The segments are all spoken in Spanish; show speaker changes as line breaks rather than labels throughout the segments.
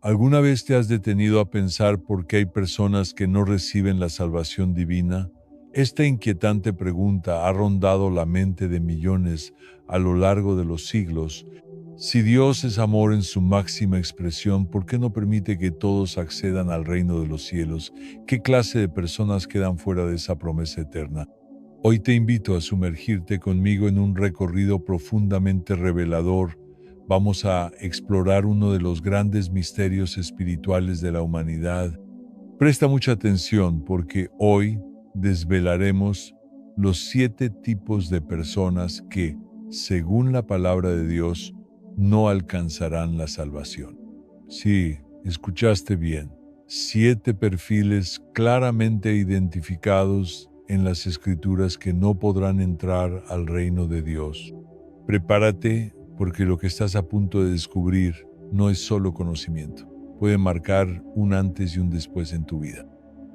¿Alguna vez te has detenido a pensar por qué hay personas que no reciben la salvación divina? Esta inquietante pregunta ha rondado la mente de millones a lo largo de los siglos. Si Dios es amor en su máxima expresión, ¿por qué no permite que todos accedan al reino de los cielos? ¿Qué clase de personas quedan fuera de esa promesa eterna? Hoy te invito a sumergirte conmigo en un recorrido profundamente revelador. Vamos a explorar uno de los grandes misterios espirituales de la humanidad. Presta mucha atención porque hoy desvelaremos los 7 tipos de personas que, según la palabra de Dios, no alcanzarán la salvación. Sí, escuchaste bien. 7 perfiles claramente identificados en las Escrituras que no podrán entrar al reino de Dios. Prepárate porque lo que estás a punto de descubrir no es solo conocimiento. Puede marcar un antes y un después en tu vida.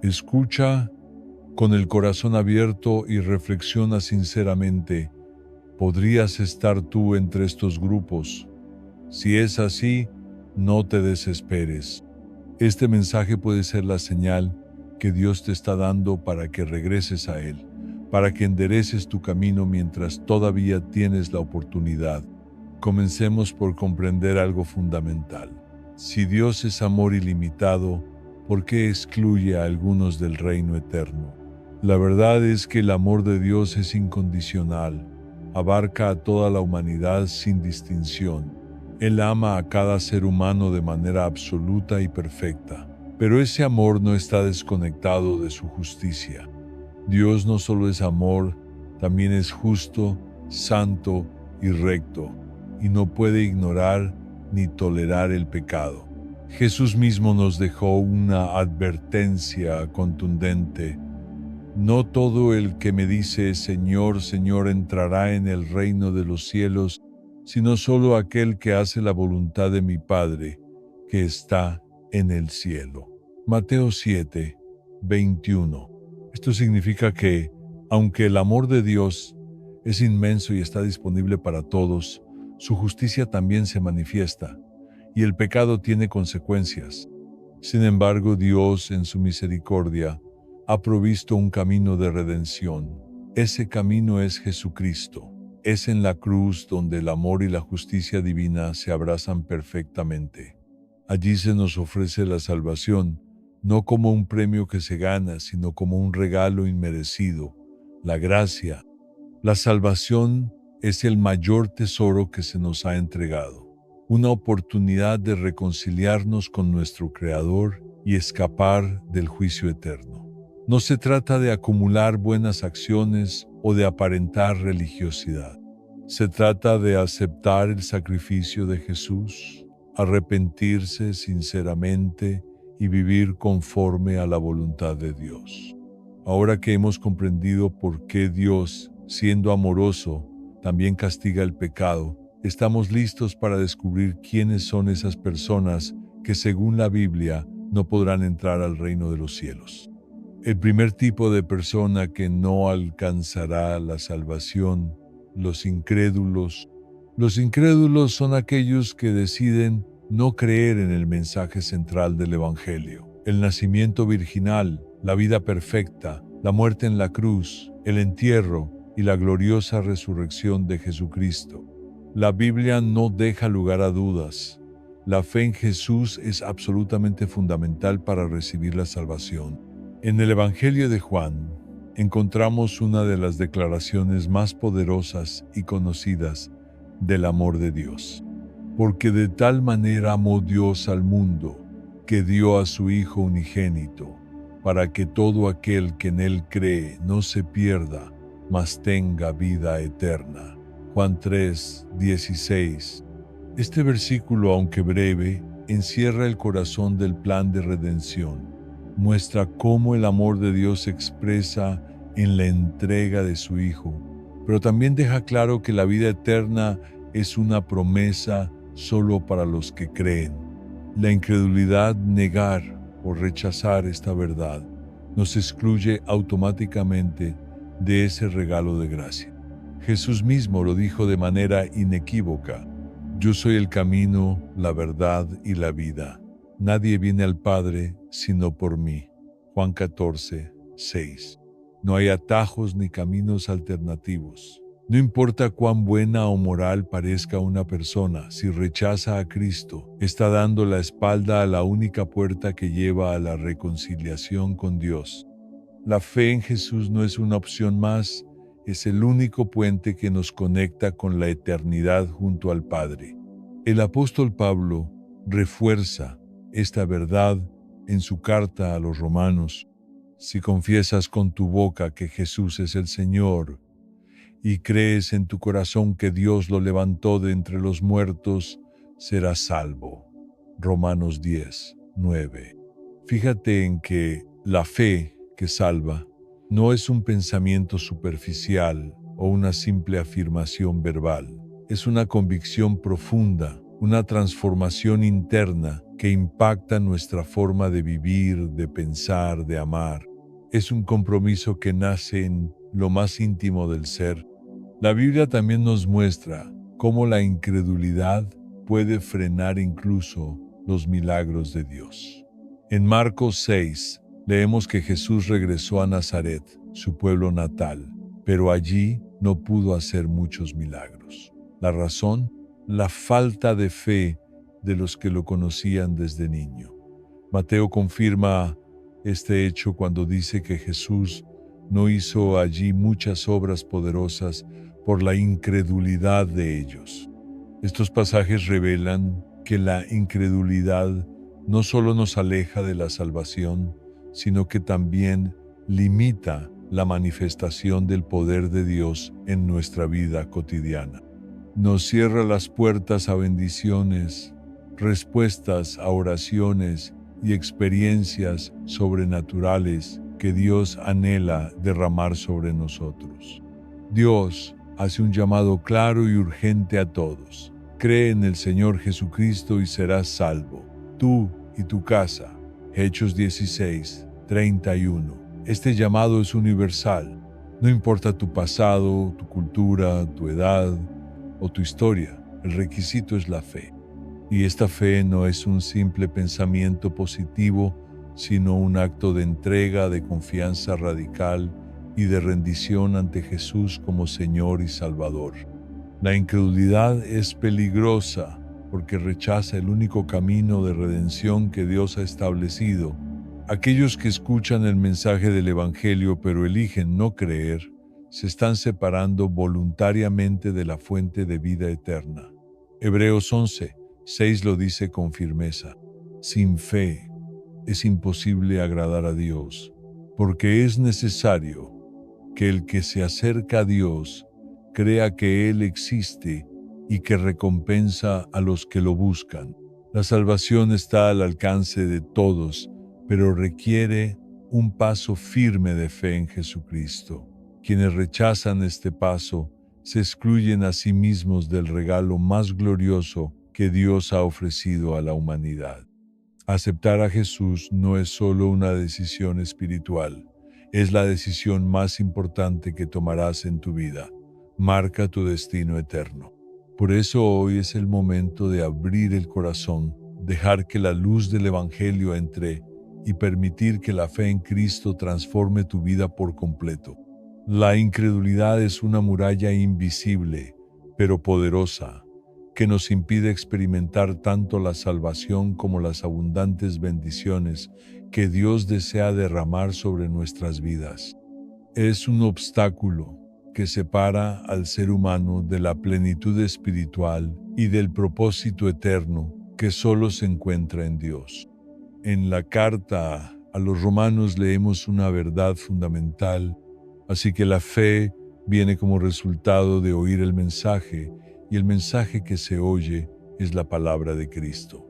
Escucha con el corazón abierto y reflexiona sinceramente. ¿Podrías estar tú entre estos grupos? Si es así, no te desesperes. Este mensaje puede ser la señal que Dios te está dando para que regreses a Él, para que endereces tu camino mientras todavía tienes la oportunidad. Comencemos por comprender algo fundamental. Si Dios es amor ilimitado, ¿por qué excluye a algunos del reino eterno? La verdad es que el amor de Dios es incondicional, abarca a toda la humanidad sin distinción. Él ama a cada ser humano de manera absoluta y perfecta, pero ese amor no está desconectado de su justicia. Dios no solo es amor, también es justo, santo y recto, y no puede ignorar ni tolerar el pecado. Jesús mismo nos dejó una advertencia contundente. No todo el que me dice Señor, Señor entrará en el reino de los cielos, sino solo aquel que hace la voluntad de mi Padre, que está en el cielo. Mateo 7, 21. Esto significa que, aunque el amor de Dios es inmenso y está disponible para todos, su justicia también se manifiesta, y el pecado tiene consecuencias. Sin embargo, Dios, en su misericordia, ha provisto un camino de redención. Ese camino es Jesucristo. Es en la cruz donde el amor y la justicia divina se abrazan perfectamente. Allí se nos ofrece la salvación, no como un premio que se gana, sino como un regalo inmerecido, la gracia. La salvación es el mayor tesoro que se nos ha entregado, una oportunidad de reconciliarnos con nuestro Creador y escapar del juicio eterno. No se trata de acumular buenas acciones o de aparentar religiosidad. Se trata de aceptar el sacrificio de Jesús, arrepentirse sinceramente y vivir conforme a la voluntad de Dios. Ahora que hemos comprendido por qué Dios, siendo amoroso, también castiga el pecado, estamos listos para descubrir quiénes son esas personas que, según la Biblia, no podrán entrar al reino de los cielos. El primer tipo de persona que no alcanzará la salvación, los incrédulos. Los incrédulos son aquellos que deciden no creer en el mensaje central del Evangelio. El nacimiento virginal, la vida perfecta, la muerte en la cruz, el entierro y la gloriosa resurrección de Jesucristo. La Biblia no deja lugar a dudas. La fe en Jesús es absolutamente fundamental para recibir la salvación. En el Evangelio de Juan encontramos una de las declaraciones más poderosas y conocidas del amor de Dios. Porque de tal manera amó Dios al mundo, que dio a su Hijo unigénito, para que todo aquel que en Él cree no se pierda, mas tenga vida eterna. Juan 3, 16. Este versículo, aunque breve, encierra el corazón del plan de redención. Muestra cómo el amor de Dios se expresa en la entrega de su Hijo, pero también deja claro que la vida eterna es una promesa solo para los que creen. La incredulidad, negar o rechazar esta verdad, nos excluye automáticamente de ese regalo de gracia. Jesús mismo lo dijo de manera inequívoca: yo soy el camino, la verdad y la vida. Nadie viene al Padre sino por mí. Juan 14, 6. No hay atajos ni caminos alternativos. No importa cuán buena o moral parezca una persona, si rechaza a Cristo, está dando la espalda a la única puerta que lleva a la reconciliación con Dios. La fe en Jesús no es una opción más, es el único puente que nos conecta con la eternidad junto al Padre. El apóstol Pablo refuerza esta verdad en su carta a los Romanos. Si confiesas con tu boca que Jesús es el Señor y crees en tu corazón que Dios lo levantó de entre los muertos, serás salvo. Romanos 10, 9. Fíjate en que la fe que salva no es un pensamiento superficial o una simple afirmación verbal. Es una convicción profunda, una transformación interna que impacta nuestra forma de vivir, de pensar, de amar. Es un compromiso que nace en lo más íntimo del ser. La Biblia también nos muestra cómo la incredulidad puede frenar incluso los milagros de Dios. En Marcos 6, leemos que Jesús regresó a Nazaret, su pueblo natal, pero allí no pudo hacer muchos milagros. ¿La razón? La falta de fe de los que lo conocían desde niño. Mateo confirma este hecho cuando dice que Jesús no hizo allí muchas obras poderosas por la incredulidad de ellos. Estos pasajes revelan que la incredulidad no solo nos aleja de la salvación, sino que también limita la manifestación del poder de Dios en nuestra vida cotidiana. Nos cierra las puertas a bendiciones, respuestas a oraciones y experiencias sobrenaturales que Dios anhela derramar sobre nosotros. Dios hace un llamado claro y urgente a todos. Cree en el Señor Jesucristo y serás salvo, tú y tu casa. Hechos 16, 31. Este llamado es universal. No importa tu pasado, tu cultura, tu edad o tu historia, el requisito es la fe. Y esta fe no es un simple pensamiento positivo, sino un acto de entrega, de confianza radical y de rendición ante Jesús como Señor y Salvador. La incredulidad es peligrosa porque rechaza el único camino de redención que Dios ha establecido. Aquellos que escuchan el mensaje del Evangelio pero eligen no creer, se están separando voluntariamente de la fuente de vida eterna. Hebreos 11, 6 lo dice con firmeza. Sin fe es imposible agradar a Dios, porque es necesario que el que se acerca a Dios crea que Él existe y que recompensa a los que lo buscan. La salvación está al alcance de todos, pero requiere un paso firme de fe en Jesucristo. Quienes rechazan este paso se excluyen a sí mismos del regalo más glorioso que Dios ha ofrecido a la humanidad. Aceptar a Jesús no es solo una decisión espiritual, es la decisión más importante que tomarás en tu vida. Marca tu destino eterno. Por eso hoy es el momento de abrir el corazón, dejar que la luz del Evangelio entre y permitir que la fe en Cristo transforme tu vida por completo. La incredulidad es una muralla invisible, pero poderosa, que nos impide experimentar tanto la salvación como las abundantes bendiciones que Dios desea derramar sobre nuestras vidas. Es un obstáculo que separa al ser humano de la plenitud espiritual y del propósito eterno que solo se encuentra en Dios. En la carta a los Romanos leemos una verdad fundamental, así que la fe viene como resultado de oír el mensaje, y el mensaje que se oye es la palabra de Cristo.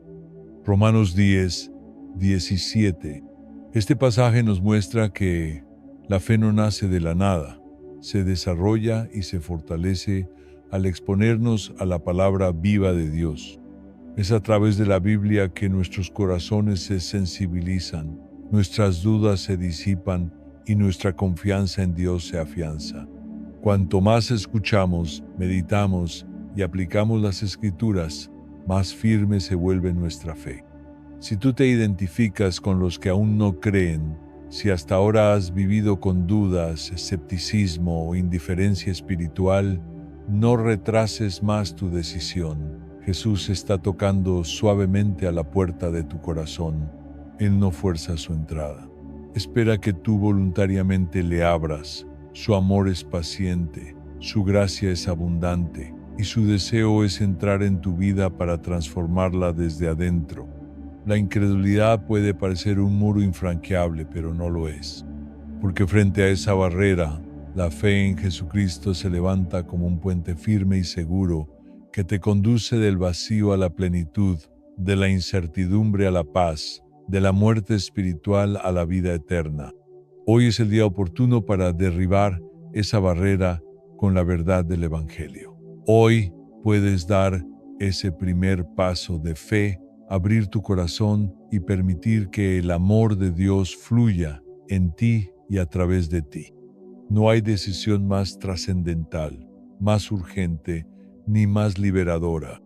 Romanos 10, 17. Este pasaje nos muestra que la fe no nace de la nada, se desarrolla y se fortalece al exponernos a la palabra viva de Dios. Es a través de la Biblia que nuestros corazones se sensibilizan, nuestras dudas se disipan y nuestra confianza en Dios se afianza. Cuanto más escuchamos, meditamos y aplicamos las Escrituras, más firme se vuelve nuestra fe. Si tú te identificas con los que aún no creen, si hasta ahora has vivido con dudas, escepticismo o indiferencia espiritual, no retrases más tu decisión. Jesús está tocando suavemente a la puerta de tu corazón. Él no fuerza su entrada. Espera que tú voluntariamente le abras. Su amor es paciente, su gracia es abundante y su deseo es entrar en tu vida para transformarla desde adentro. La incredulidad puede parecer un muro infranqueable, pero no lo es, porque frente a esa barrera, la fe en Jesucristo se levanta como un puente firme y seguro que te conduce del vacío a la plenitud, de la incertidumbre a la paz, de la muerte espiritual a la vida eterna. Hoy es el día oportuno para derribar esa barrera con la verdad del Evangelio. Hoy puedes dar ese primer paso de fe, abrir tu corazón y permitir que el amor de Dios fluya en ti y a través de ti. No hay decisión más trascendental, más urgente, ni más liberadora.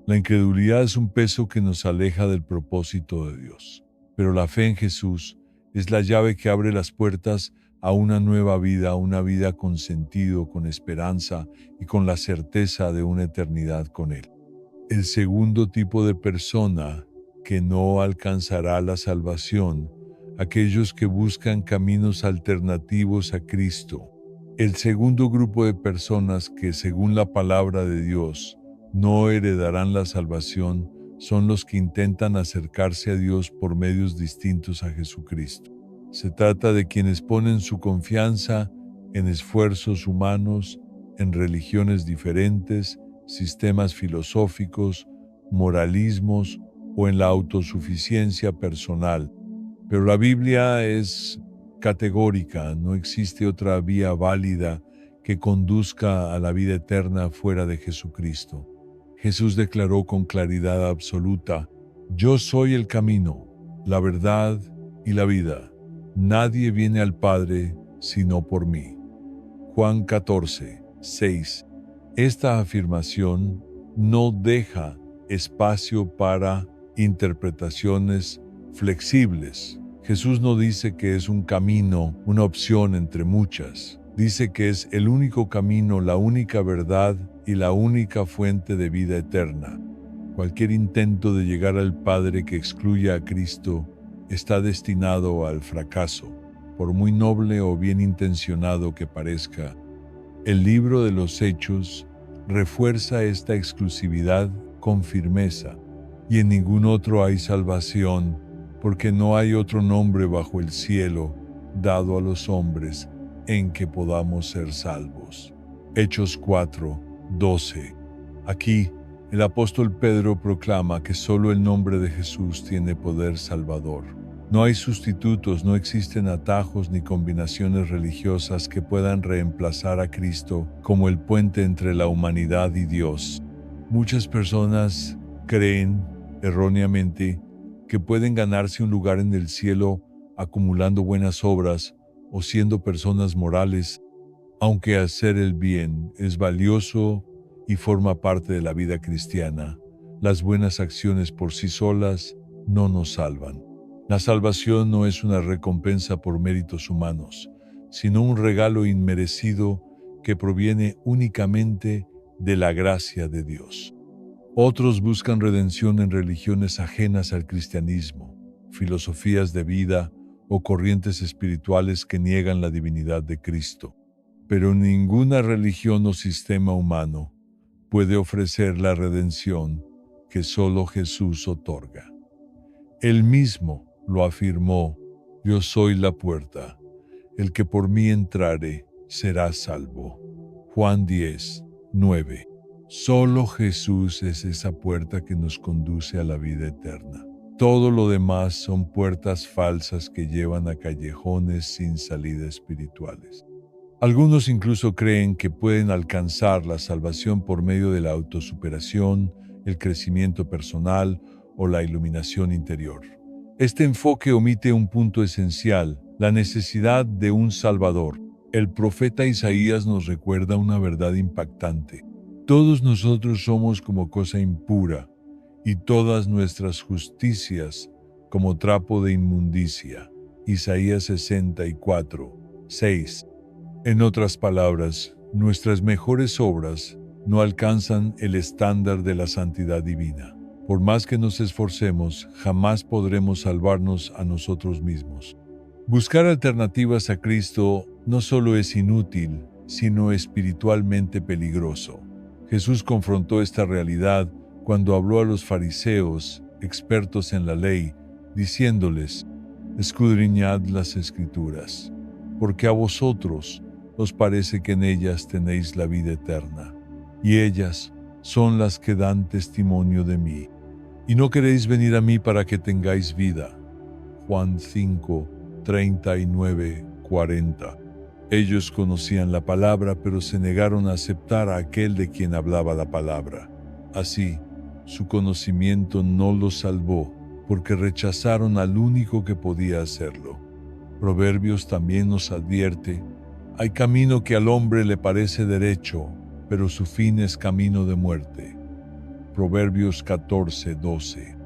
La incredulidad es un peso que nos aleja del propósito de Dios, pero la fe en Jesús es la llave que abre las puertas a una nueva vida, a una vida con sentido, con esperanza y con la certeza de una eternidad con Él. El segundo tipo de persona que no alcanzará la salvación, aquellos que buscan caminos alternativos a Cristo. El segundo grupo de personas que, según la palabra de Dios, no heredarán la salvación son los que intentan acercarse a Dios por medios distintos a Jesucristo. Se trata de quienes ponen su confianza en esfuerzos humanos, en religiones diferentes, sistemas filosóficos, moralismos o en la autosuficiencia personal. Pero la Biblia es categórica, no existe otra vía válida que conduzca a la vida eterna fuera de Jesucristo. Jesús declaró con claridad absoluta: yo soy el camino, la verdad y la vida. Nadie viene al Padre sino por mí. Juan 14, 6. Esta afirmación no deja espacio para interpretaciones flexibles. Jesús no dice que es un camino, una opción entre muchas. Dice que es el único camino, la única verdad y la única fuente de vida eterna. Cualquier intento de llegar al Padre que excluya a Cristo está destinado al fracaso, por muy noble o bien intencionado que parezca. El libro de los Hechos refuerza esta exclusividad con firmeza, y en ningún otro hay salvación, porque no hay otro nombre bajo el cielo dado a los hombres en que podamos ser salvos. Hechos 4, 12. Aquí, el apóstol Pedro proclama que solo el nombre de Jesús tiene poder salvador. No hay sustitutos, no existen atajos ni combinaciones religiosas que puedan reemplazar a Cristo como el puente entre la humanidad y Dios. Muchas personas creen, erróneamente, que pueden ganarse un lugar en el cielo acumulando buenas obras o siendo personas morales, aunque hacer el bien es valioso y forma parte de la vida cristiana. Las buenas acciones por sí solas no nos salvan. La salvación no es una recompensa por méritos humanos, sino un regalo inmerecido que proviene únicamente de la gracia de Dios. Otros buscan redención en religiones ajenas al cristianismo, filosofías de vida o corrientes espirituales que niegan la divinidad de Cristo. Pero ninguna religión o sistema humano puede ofrecer la redención que solo Jesús otorga. Él mismo lo afirmó: yo soy la puerta, el que por mí entrare será salvo. Juan 10, 9. Solo Jesús es esa puerta que nos conduce a la vida eterna. Todo lo demás son puertas falsas que llevan a callejones sin salida espirituales. Algunos incluso creen que pueden alcanzar la salvación por medio de la autosuperación, el crecimiento personal o la iluminación interior. Este enfoque omite un punto esencial: la necesidad de un Salvador. El profeta Isaías nos recuerda una verdad impactante. Todos nosotros somos como cosa impura, y todas nuestras justicias como trapo de inmundicia. Isaías 64, 6. En otras palabras, nuestras mejores obras no alcanzan el estándar de la santidad divina. Por más que nos esforcemos, jamás podremos salvarnos a nosotros mismos. Buscar alternativas a Cristo no solo es inútil, sino espiritualmente peligroso. Jesús confrontó esta realidad cuando habló a los fariseos, expertos en la ley, diciéndoles: escudriñad las Escrituras, porque a vosotros os parece que en ellas tenéis la vida eterna, y ellas son las que dan testimonio de mí. Y no queréis venir a mí para que tengáis vida. Juan 5, 39, 40. Ellos conocían la palabra, pero se negaron a aceptar a aquel de quien hablaba la palabra. Así, su conocimiento no los salvó, porque rechazaron al único que podía hacerlo. Proverbios también nos advierte: hay camino que al hombre le parece derecho, pero su fin es camino de muerte. Proverbios 14, 12.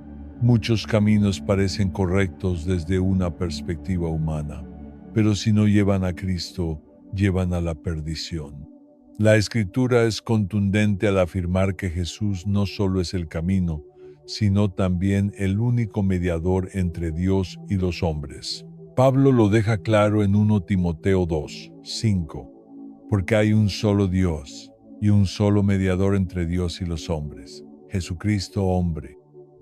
Muchos caminos parecen correctos desde una perspectiva humana, pero si no llevan a Cristo, llevan a la perdición. La Escritura es contundente al afirmar que Jesús no solo es el camino, sino también el único mediador entre Dios y los hombres. Pablo lo deja claro en 1 Timoteo 2, 5. Porque hay un solo Dios y un solo mediador entre Dios y los hombres, Jesucristo hombre.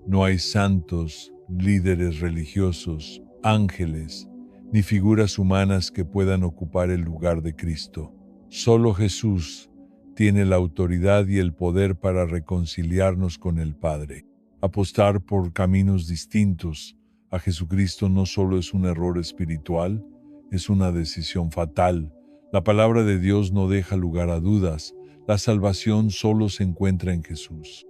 No hay santos, líderes religiosos, ángeles, ni figuras humanas que puedan ocupar el lugar de Cristo. Solo Jesús tiene la autoridad y el poder para reconciliarnos con el Padre. Apostar por caminos distintos a Jesucristo no solo es un error espiritual, es una decisión fatal. La palabra de Dios no deja lugar a dudas. La salvación solo se encuentra en Jesús.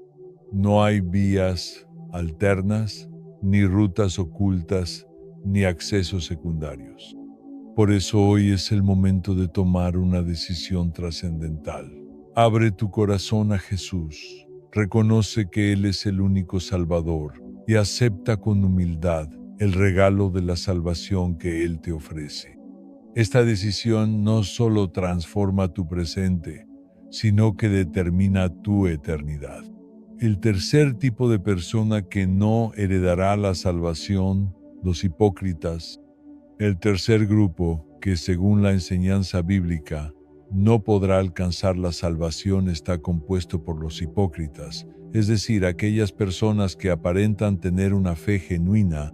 No hay vías alternas, ni rutas ocultas, ni accesos secundarios. Por eso hoy es el momento de tomar una decisión trascendental. Abre tu corazón a Jesús, reconoce que Él es el único Salvador y acepta con humildad el regalo de la salvación que Él te ofrece. Esta decisión no solo transforma tu presente, sino que determina tu eternidad. El tercer tipo de persona que no heredará la salvación, los hipócritas. El tercer grupo, que según la enseñanza bíblica no podrá alcanzar la salvación, está compuesto por los hipócritas, es decir, aquellas personas que aparentan tener una fe genuina,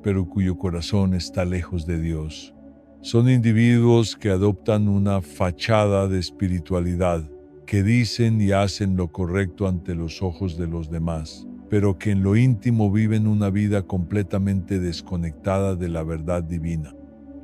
pero cuyo corazón está lejos de Dios. Son individuos que adoptan una fachada de espiritualidad, que dicen y hacen lo correcto ante los ojos de los demás, pero que en lo íntimo viven una vida completamente desconectada de la verdad divina.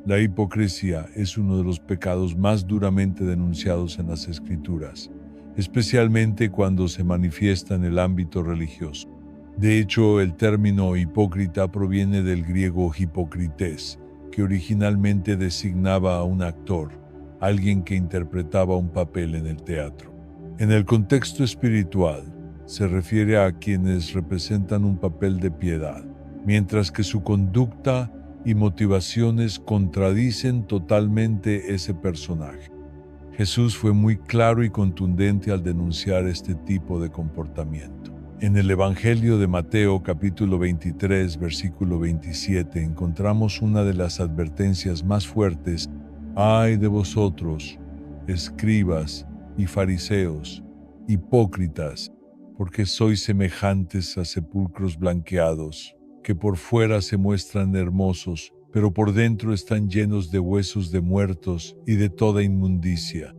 La hipocresía es uno de los pecados más duramente denunciados en las Escrituras, especialmente cuando se manifiesta en el ámbito religioso. De hecho, el término hipócrita proviene del griego hipócrites, que originalmente designaba a un actor, alguien que interpretaba un papel en el teatro. En el contexto espiritual, se refiere a quienes representan un papel de piedad, mientras que su conducta y motivaciones contradicen totalmente ese personaje. Jesús fue muy claro y contundente al denunciar este tipo de comportamiento. En el Evangelio de Mateo, capítulo 23, versículo 27, encontramos una de las advertencias más fuertes: «Ay de vosotros, escribas y fariseos, hipócritas, porque sois semejantes a sepulcros blanqueados, que por fuera se muestran hermosos, pero por dentro están llenos de huesos de muertos y de toda inmundicia».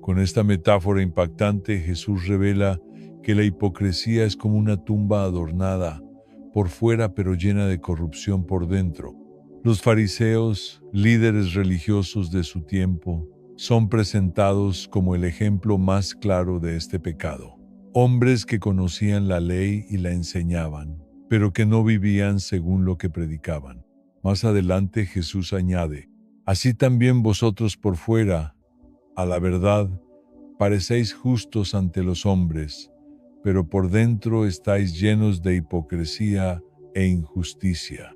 Con esta metáfora impactante, Jesús revela que la hipocresía es como una tumba adornada por fuera pero llena de corrupción por dentro. Los fariseos, líderes religiosos de su tiempo, son presentados como el ejemplo más claro de este pecado. Hombres que conocían la ley y la enseñaban, pero que no vivían según lo que predicaban. Más adelante Jesús añade: «Así también vosotros por fuera, a la verdad, parecéis justos ante los hombres, pero por dentro estáis llenos de hipocresía e injusticia».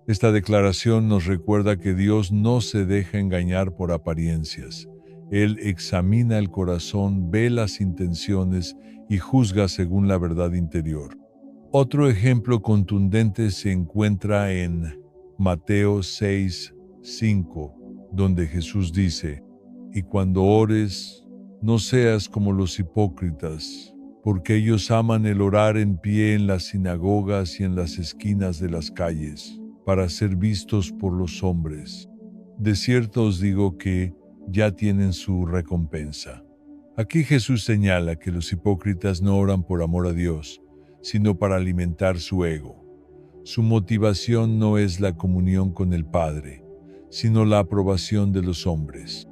Esta declaración nos recuerda que Dios no se deja engañar por apariencias. Él examina el corazón, ve las intenciones y juzga según la verdad interior. Otro ejemplo contundente se encuentra en Mateo 6:5, donde Jesús dice: "Y cuando ores, no seas como los hipócritas, porque ellos aman el orar en pie en las sinagogas y en las esquinas de las calles, para ser vistos por los hombres. De cierto os digo que ya tienen su recompensa". Aquí Jesús señala que los hipócritas no oran por amor a Dios, sino para alimentar su ego. Su motivación no es la comunión con el Padre, sino la aprobación de los hombres.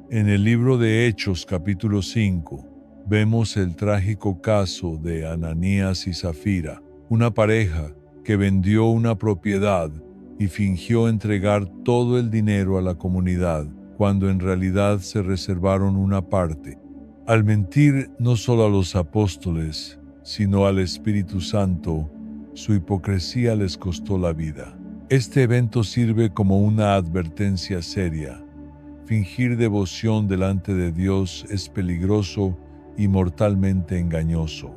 En el libro de Hechos capítulo 5, vemos el trágico caso de Ananías y Zafira, una pareja que vendió una propiedad y fingió entregar todo el dinero a la comunidad, cuando en realidad se reservaron una parte. Al mentir no solo a los apóstoles, sino al Espíritu Santo, su hipocresía les costó la vida. Este evento sirve como una advertencia seria. Fingir devoción delante de Dios es peligroso y mortalmente engañoso.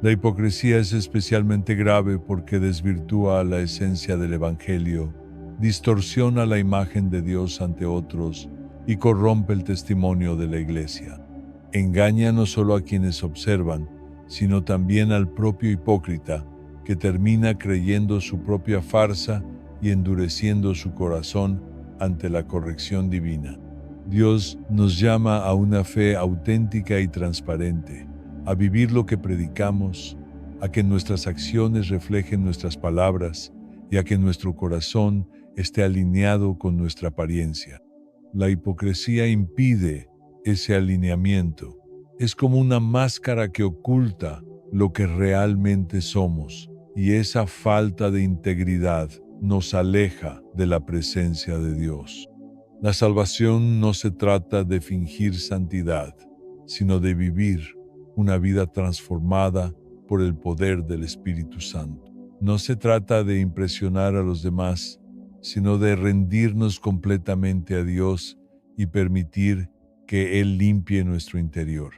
La hipocresía es especialmente grave porque desvirtúa la esencia del Evangelio, distorsiona la imagen de Dios ante otros y corrompe el testimonio de la Iglesia. Engaña no solo a quienes observan, sino también al propio hipócrita, que termina creyendo su propia farsa y endureciendo su corazón ante la corrección divina. Dios nos llama a una fe auténtica y transparente, a vivir lo que predicamos, a que nuestras acciones reflejen nuestras palabras y a que nuestro corazón esté alineado con nuestra apariencia. La hipocresía impide ese alineamiento. Es como una máscara que oculta lo que realmente somos, y esa falta de integridad nos aleja de la presencia de Dios. La salvación no se trata de fingir santidad, sino de vivir una vida transformada por el poder del Espíritu Santo. No se trata de impresionar a los demás, sino de rendirnos completamente a Dios y permitir que Él limpie nuestro interior.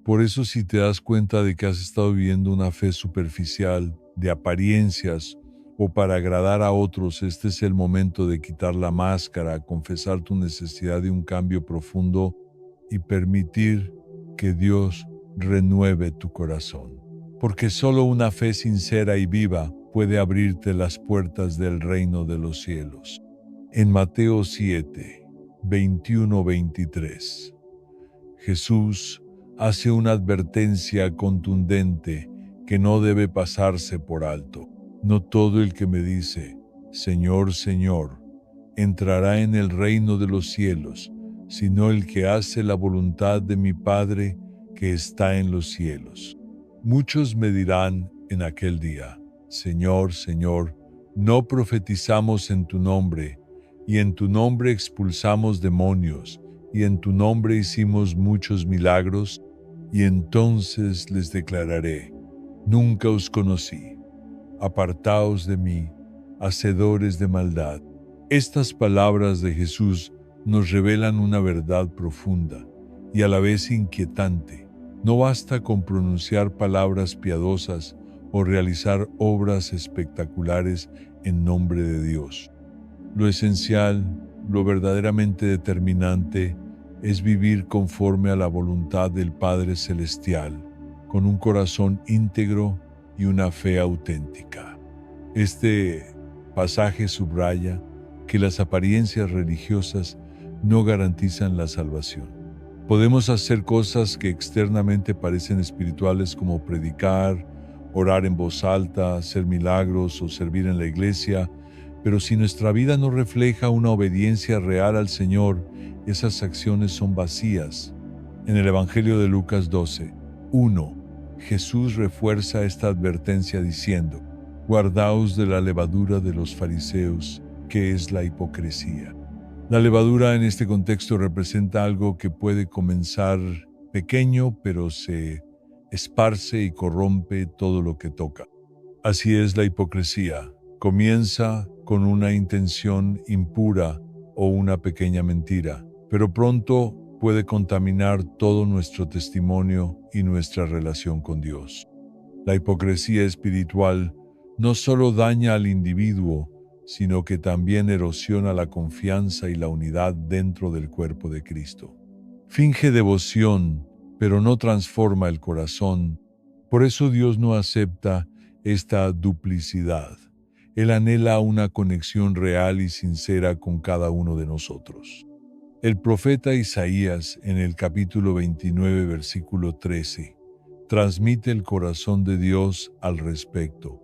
Por eso, si te das cuenta de que has estado viviendo una fe superficial, de apariencias o para agradar a otros, este es el momento de quitar la máscara, confesar tu necesidad de un cambio profundo y permitir que Dios renueve tu corazón. Porque solo una fe sincera y viva puede abrirte las puertas del reino de los cielos. En Mateo 7, 21-23, Jesús hace una advertencia contundente que no debe pasarse por alto. No todo el que me dice, Señor, Señor, entrará en el reino de los cielos, sino el que hace la voluntad de mi Padre que está en los cielos. Muchos me dirán en aquel día, Señor, Señor, no profetizamos en tu nombre, y en tu nombre expulsamos demonios, y en tu nombre hicimos muchos milagros. Y entonces les declararé, nunca os conocí, apartaos de mí, hacedores de maldad. Estas palabras de Jesús nos revelan una verdad profunda y a la vez inquietante. No basta con pronunciar palabras piadosas o realizar obras espectaculares en nombre de Dios. Lo esencial, lo verdaderamente determinante, es vivir conforme a la voluntad del Padre Celestial, con un corazón íntegro y una fe auténtica. Este pasaje subraya que las apariencias religiosas no garantizan la salvación. Podemos hacer cosas que externamente parecen espirituales, como predicar, orar en voz alta, hacer milagros o servir en la iglesia, pero si nuestra vida no refleja una obediencia real al Señor, esas acciones son vacías. En el Evangelio de Lucas 12:1, Jesús refuerza esta advertencia diciendo, guardaos de la levadura de los fariseos, que es la hipocresía. La levadura en este contexto representa algo que puede comenzar pequeño, pero se esparce y corrompe todo lo que toca. Así es la hipocresía. Comienza con una intención impura o una pequeña mentira, pero pronto puede contaminar todo nuestro testimonio y nuestra relación con Dios. La hipocresía espiritual no solo daña al individuo, sino que también erosiona la confianza y la unidad dentro del cuerpo de Cristo. Finge devoción, pero no transforma el corazón. Por eso Dios no acepta esta duplicidad. Él anhela una conexión real y sincera con cada uno de nosotros. El profeta Isaías, en el capítulo 29, versículo 13, transmite el corazón de Dios al respecto.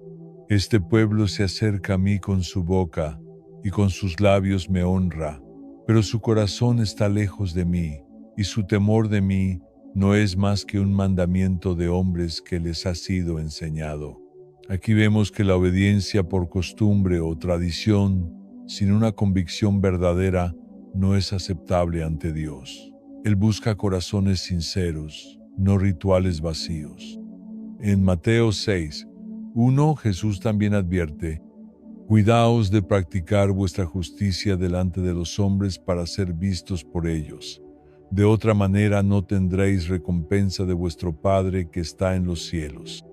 Este pueblo se acerca a mí con su boca y con sus labios me honra, pero su corazón está lejos de mí y su temor de mí no es más que un mandamiento de hombres que les ha sido enseñado. Aquí vemos que la obediencia por costumbre o tradición, sin una convicción verdadera, no es aceptable ante Dios. Él busca corazones sinceros, no rituales vacíos. En Mateo 6:1 Jesús también advierte: cuidaos de practicar vuestra justicia delante de los hombres para ser vistos por ellos. De otra manera no tendréis recompensa de vuestro Padre que está en los cielos.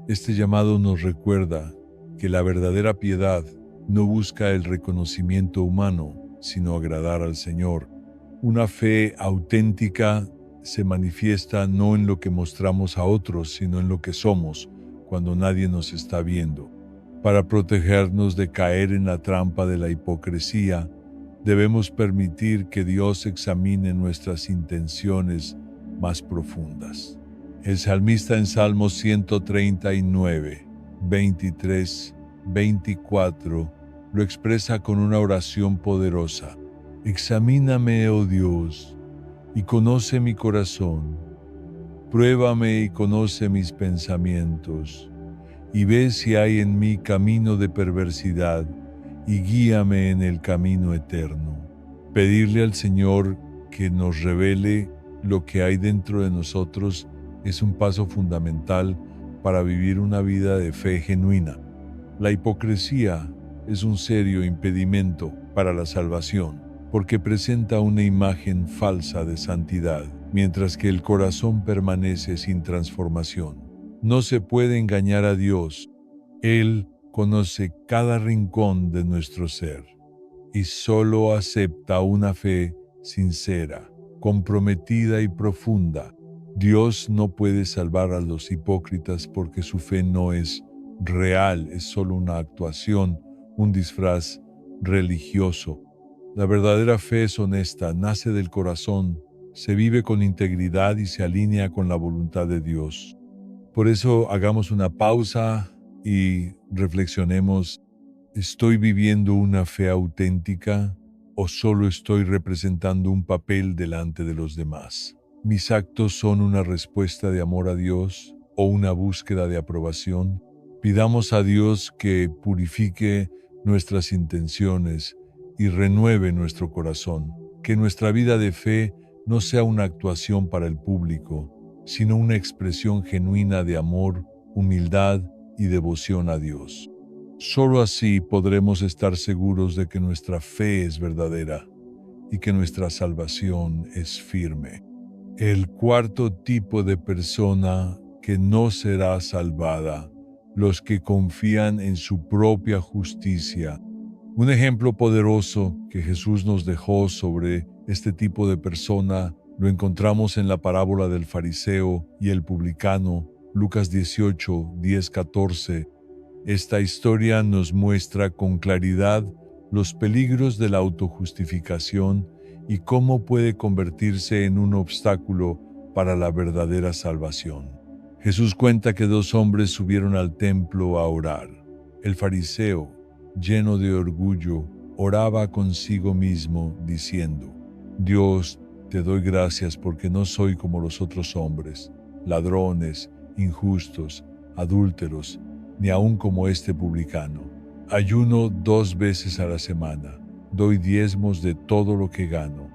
Este llamado nos recuerda que la verdadera piedad no busca el reconocimiento humano, sino agradar al Señor. Una fe auténtica se manifiesta no en lo que mostramos a otros, sino en lo que somos cuando nadie nos está viendo. Para protegernos de caer en la trampa de la hipocresía, debemos permitir que Dios examine nuestras intenciones más profundas. El salmista en Salmos 139, 23, 24 lo expresa con una oración poderosa. Examíname, oh Dios, y conoce mi corazón. Pruébame y conoce mis pensamientos, y ve si hay en mí camino de perversidad, y guíame en el camino eterno. Pedirle al Señor que nos revele lo que hay dentro de nosotros es un paso fundamental para vivir una vida de fe genuina. La hipocresía es un serio impedimento para la salvación, porque presenta una imagen falsa de santidad, mientras que el corazón permanece sin transformación. No se puede engañar a Dios. Él conoce cada rincón de nuestro ser y solo acepta una fe sincera, comprometida y profunda. Dios no puede salvar a los hipócritas porque su fe no es real, es solo una actuación, un disfraz religioso. La verdadera fe es honesta, nace del corazón, se vive con integridad y se alinea con la voluntad de Dios. Por eso hagamos una pausa y reflexionemos: ¿estoy viviendo una fe auténtica o solo estoy representando un papel delante de los demás? ¿Mis actos son una respuesta de amor a Dios o una búsqueda de aprobación? Pidamos a Dios que purifique nuestras intenciones y renueve nuestro corazón, que nuestra vida de fe no sea una actuación para el público, sino una expresión genuina de amor, humildad y devoción a Dios. Solo así podremos estar seguros de que nuestra fe es verdadera y que nuestra salvación es firme. El cuarto tipo de persona que no será salvada: los que confían en su propia justicia. Un ejemplo poderoso que Jesús nos dejó sobre este tipo de persona lo encontramos en la parábola del fariseo y el publicano, Lucas 18, 10, 14. Esta historia nos muestra con claridad los peligros de la autojustificación y cómo puede convertirse en un obstáculo para la verdadera salvación. Jesús cuenta que dos hombres subieron al templo a orar. El fariseo, lleno de orgullo, oraba consigo mismo, diciendo: Dios, te doy gracias porque no soy como los otros hombres, ladrones, injustos, adúlteros, ni aun como este publicano. Ayuno 2 veces a la semana, doy diezmos de todo lo que gano.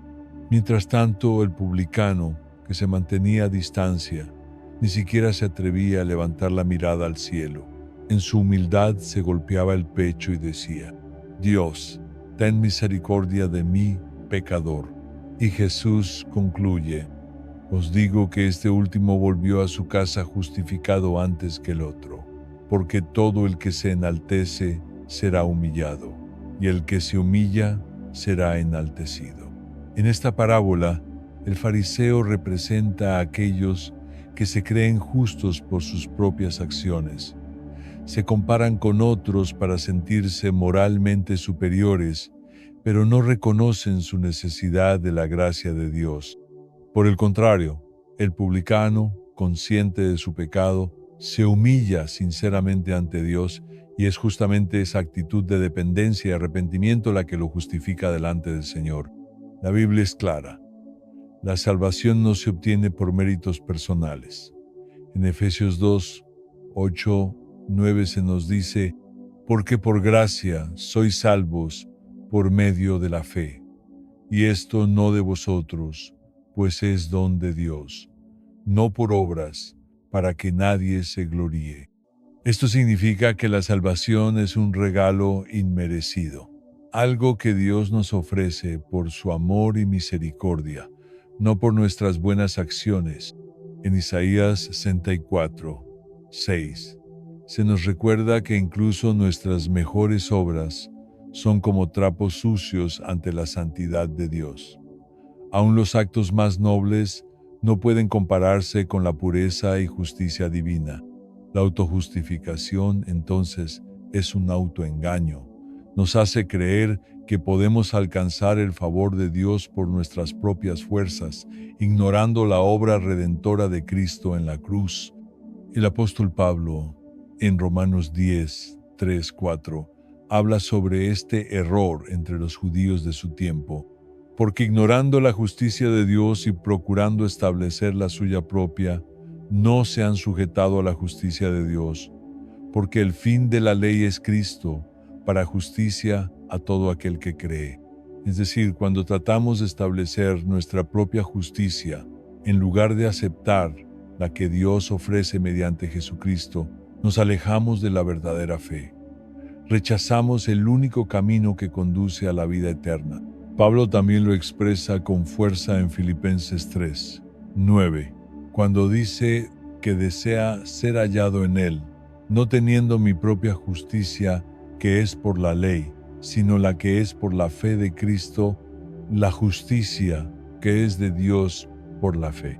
Mientras tanto, el publicano, que se mantenía a distancia, ni siquiera se atrevía a levantar la mirada al cielo. En su humildad se golpeaba el pecho y decía: Dios, ten misericordia de mí, pecador. Y Jesús concluye: os digo que este último volvió a su casa justificado antes que el otro, porque todo el que se enaltece será humillado, y el que se humilla será enaltecido. En esta parábola, el fariseo representa a aquellos que se creen justos por sus propias acciones. Se comparan con otros para sentirse moralmente superiores, pero no reconocen su necesidad de la gracia de Dios. Por el contrario, el publicano, consciente de su pecado, se humilla sinceramente ante Dios, y es justamente esa actitud de dependencia y arrepentimiento la que lo justifica delante del Señor. La Biblia es clara: la salvación no se obtiene por méritos personales. En Efesios 2, 8, 9 se nos dice: porque por gracia sois salvos por medio de la fe, y esto no de vosotros, pues es don de Dios, no por obras, para que nadie se gloríe. Esto significa que la salvación es un regalo inmerecido, algo que Dios nos ofrece por su amor y misericordia, no por nuestras buenas acciones. En Isaías 64, 6, se nos recuerda que incluso nuestras mejores obras son como trapos sucios ante la santidad de Dios. Aún los actos más nobles no pueden compararse con la pureza y justicia divina. La autojustificación, entonces, es un autoengaño. Nos hace creer que podemos alcanzar el favor de Dios por nuestras propias fuerzas, ignorando la obra redentora de Cristo en la cruz. El apóstol Pablo, en Romanos 10, 3, 4, habla sobre este error entre los judíos de su tiempo, porque ignorando la justicia de Dios y procurando establecer la suya propia, no se han sujetado a la justicia de Dios, porque el fin de la ley es Cristo, para justicia a todo aquel que cree. Es decir, cuando tratamos de establecer nuestra propia justicia, en lugar de aceptar la que Dios ofrece mediante Jesucristo, nos alejamos de la verdadera fe. Rechazamos el único camino que conduce a la vida eterna. Pablo también lo expresa con fuerza en Filipenses 3, 9, cuando dice que desea ser hallado en Él, no teniendo mi propia justicia que es por la ley, sino la que es por la fe de Cristo, la justicia que es de Dios por la fe.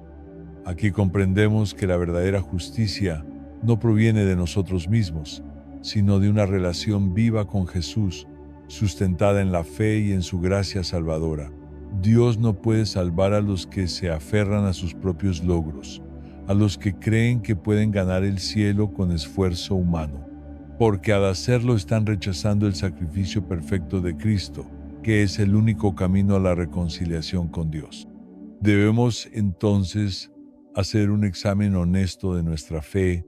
Aquí comprendemos que la verdadera justicia no proviene de nosotros mismos, sino de una relación viva con Jesús, sustentada en la fe y en su gracia salvadora. Dios no puede salvar a los que se aferran a sus propios logros, a los que creen que pueden ganar el cielo con esfuerzo humano, porque al hacerlo están rechazando el sacrificio perfecto de Cristo, que es el único camino a la reconciliación con Dios. Debemos entonces hacer un examen honesto de nuestra fe.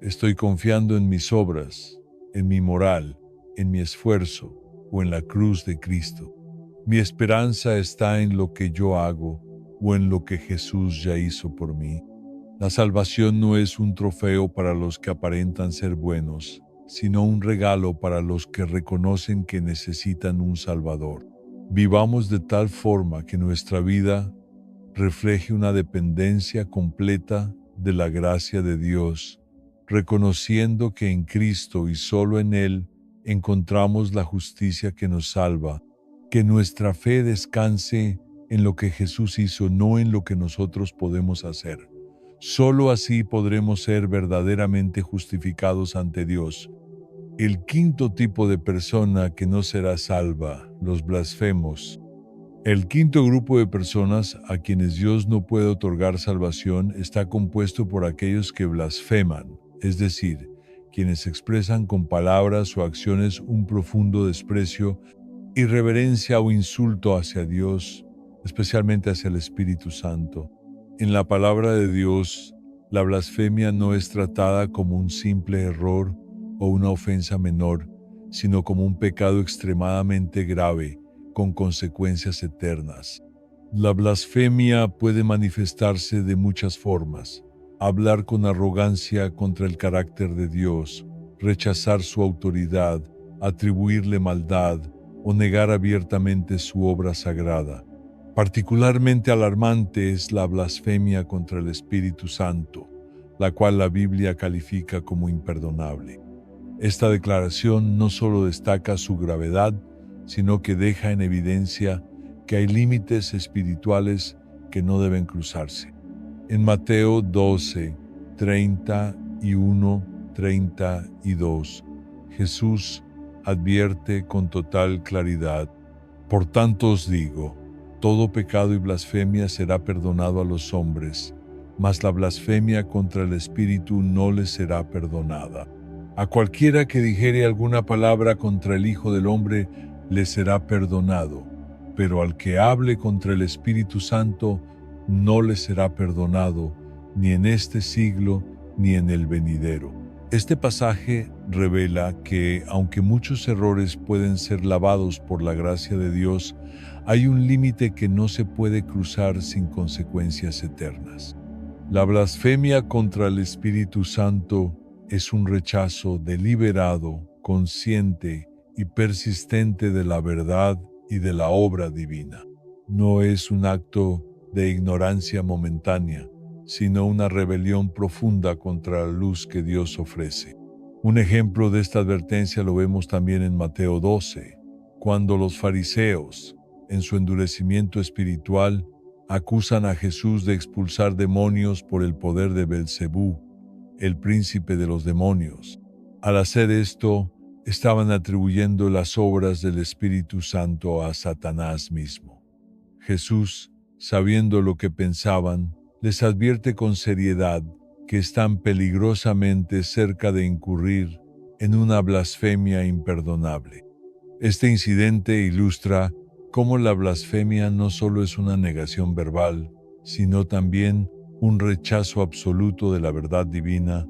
¿Estoy confiando en mis obras, en mi moral, en mi esfuerzo o en la cruz de Cristo? ¿Mi esperanza está en lo que yo hago o en lo que Jesús ya hizo por mí? La salvación no es un trofeo para los que aparentan ser buenos, sino un regalo para los que reconocen que necesitan un Salvador. Vivamos de tal forma que nuestra vida refleje una dependencia completa de la gracia de Dios, reconociendo que en Cristo y solo en Él encontramos la justicia que nos salva, que nuestra fe descanse en lo que Jesús hizo, no en lo que nosotros podemos hacer. Solo así podremos ser verdaderamente justificados ante Dios. El quinto tipo de persona que no será salva, los blasfemos. El quinto grupo de personas a quienes Dios no puede otorgar salvación está compuesto por aquellos que blasfeman, es decir, quienes expresan con palabras o acciones un profundo desprecio, irreverencia o insulto hacia Dios, especialmente hacia el Espíritu Santo. En la palabra de Dios, la blasfemia no es tratada como un simple error o una ofensa menor, sino como un pecado extremadamente grave, con consecuencias eternas. La blasfemia puede manifestarse de muchas formas: hablar con arrogancia contra el carácter de Dios, rechazar su autoridad, atribuirle maldad o negar abiertamente su obra sagrada. Particularmente alarmante es la blasfemia contra el Espíritu Santo, la cual la Biblia califica como imperdonable. Esta declaración no solo destaca su gravedad, sino que deja en evidencia que hay límites espirituales que no deben cruzarse. En Mateo 12, 31, 32, Jesús advierte con total claridad: por tanto os digo, todo pecado y blasfemia será perdonado a los hombres, mas la blasfemia contra el Espíritu no les será perdonada. A cualquiera que dijere alguna palabra contra el Hijo del Hombre le será perdonado, pero al que hable contra el Espíritu Santo no le será perdonado, ni en este siglo ni en el venidero. Este pasaje revela que, aunque muchos errores pueden ser lavados por la gracia de Dios, hay un límite que no se puede cruzar sin consecuencias eternas. La blasfemia contra el Espíritu Santo es un rechazo deliberado, consciente y persistente de la verdad y de la obra divina. No es un acto de ignorancia momentánea, sino una rebelión profunda contra la luz que Dios ofrece. Un ejemplo de esta advertencia lo vemos también en Mateo 12, cuando los fariseos, en su endurecimiento espiritual, acusan a Jesús de expulsar demonios por el poder de Belcebú, el príncipe de los demonios. Al hacer esto, estaban atribuyendo las obras del Espíritu Santo a Satanás mismo. Jesús, sabiendo lo que pensaban, les advierte con seriedad que están peligrosamente cerca de incurrir en una blasfemia imperdonable. Este incidente ilustra cómo la blasfemia no solo es una negación verbal, sino también un rechazo absoluto de la verdad divina,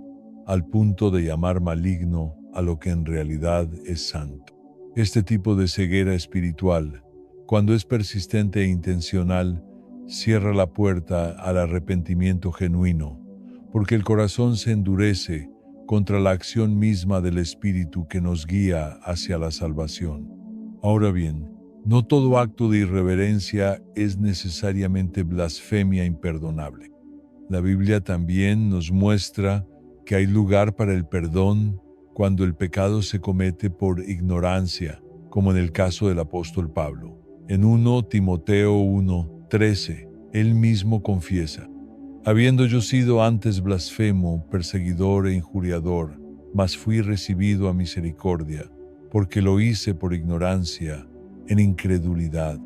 al punto de llamar maligno a lo que en realidad es santo. Este tipo de ceguera espiritual, cuando es persistente e intencional, cierra la puerta al arrepentimiento genuino, porque el corazón se endurece contra la acción misma del Espíritu que nos guía hacia la salvación. Ahora bien, no todo acto de irreverencia es necesariamente blasfemia imperdonable. La Biblia también nos muestra que hay lugar para el perdón cuando el pecado se comete por ignorancia, como en el caso del apóstol Pablo. En 1 Timoteo 1:13, él mismo confiesa: habiendo yo sido antes blasfemo, perseguidor e injuriador, mas fui recibido a misericordia, porque lo hice por ignorancia, en incredulidad.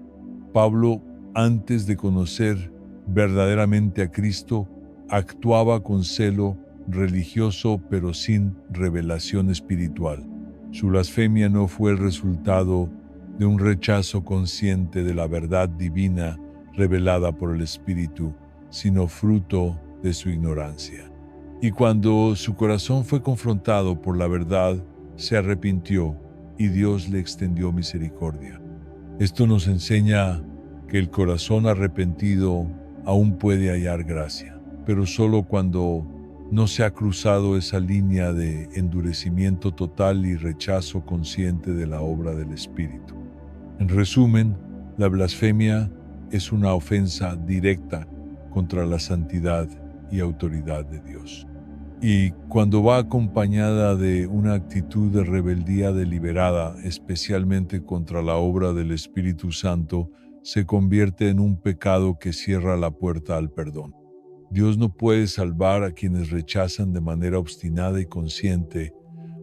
Pablo, antes de conocer verdaderamente a Cristo, actuaba con celo religioso pero sin revelación espiritual. Su blasfemia no fue el resultado de un rechazo consciente de la verdad divina revelada por el Espíritu, sino fruto de su ignorancia. Y cuando su corazón fue confrontado por la verdad, se arrepintió y Dios le extendió misericordia. Esto nos enseña que el corazón arrepentido aún puede hallar gracia, pero solo cuando no se ha cruzado esa línea de endurecimiento total y rechazo consciente de la obra del Espíritu. En resumen, la blasfemia es una ofensa directa contra la santidad y autoridad de Dios. Y cuando va acompañada de una actitud de rebeldía deliberada, especialmente contra la obra del Espíritu Santo, se convierte en un pecado que cierra la puerta al perdón. Dios no puede salvar a quienes rechazan de manera obstinada y consciente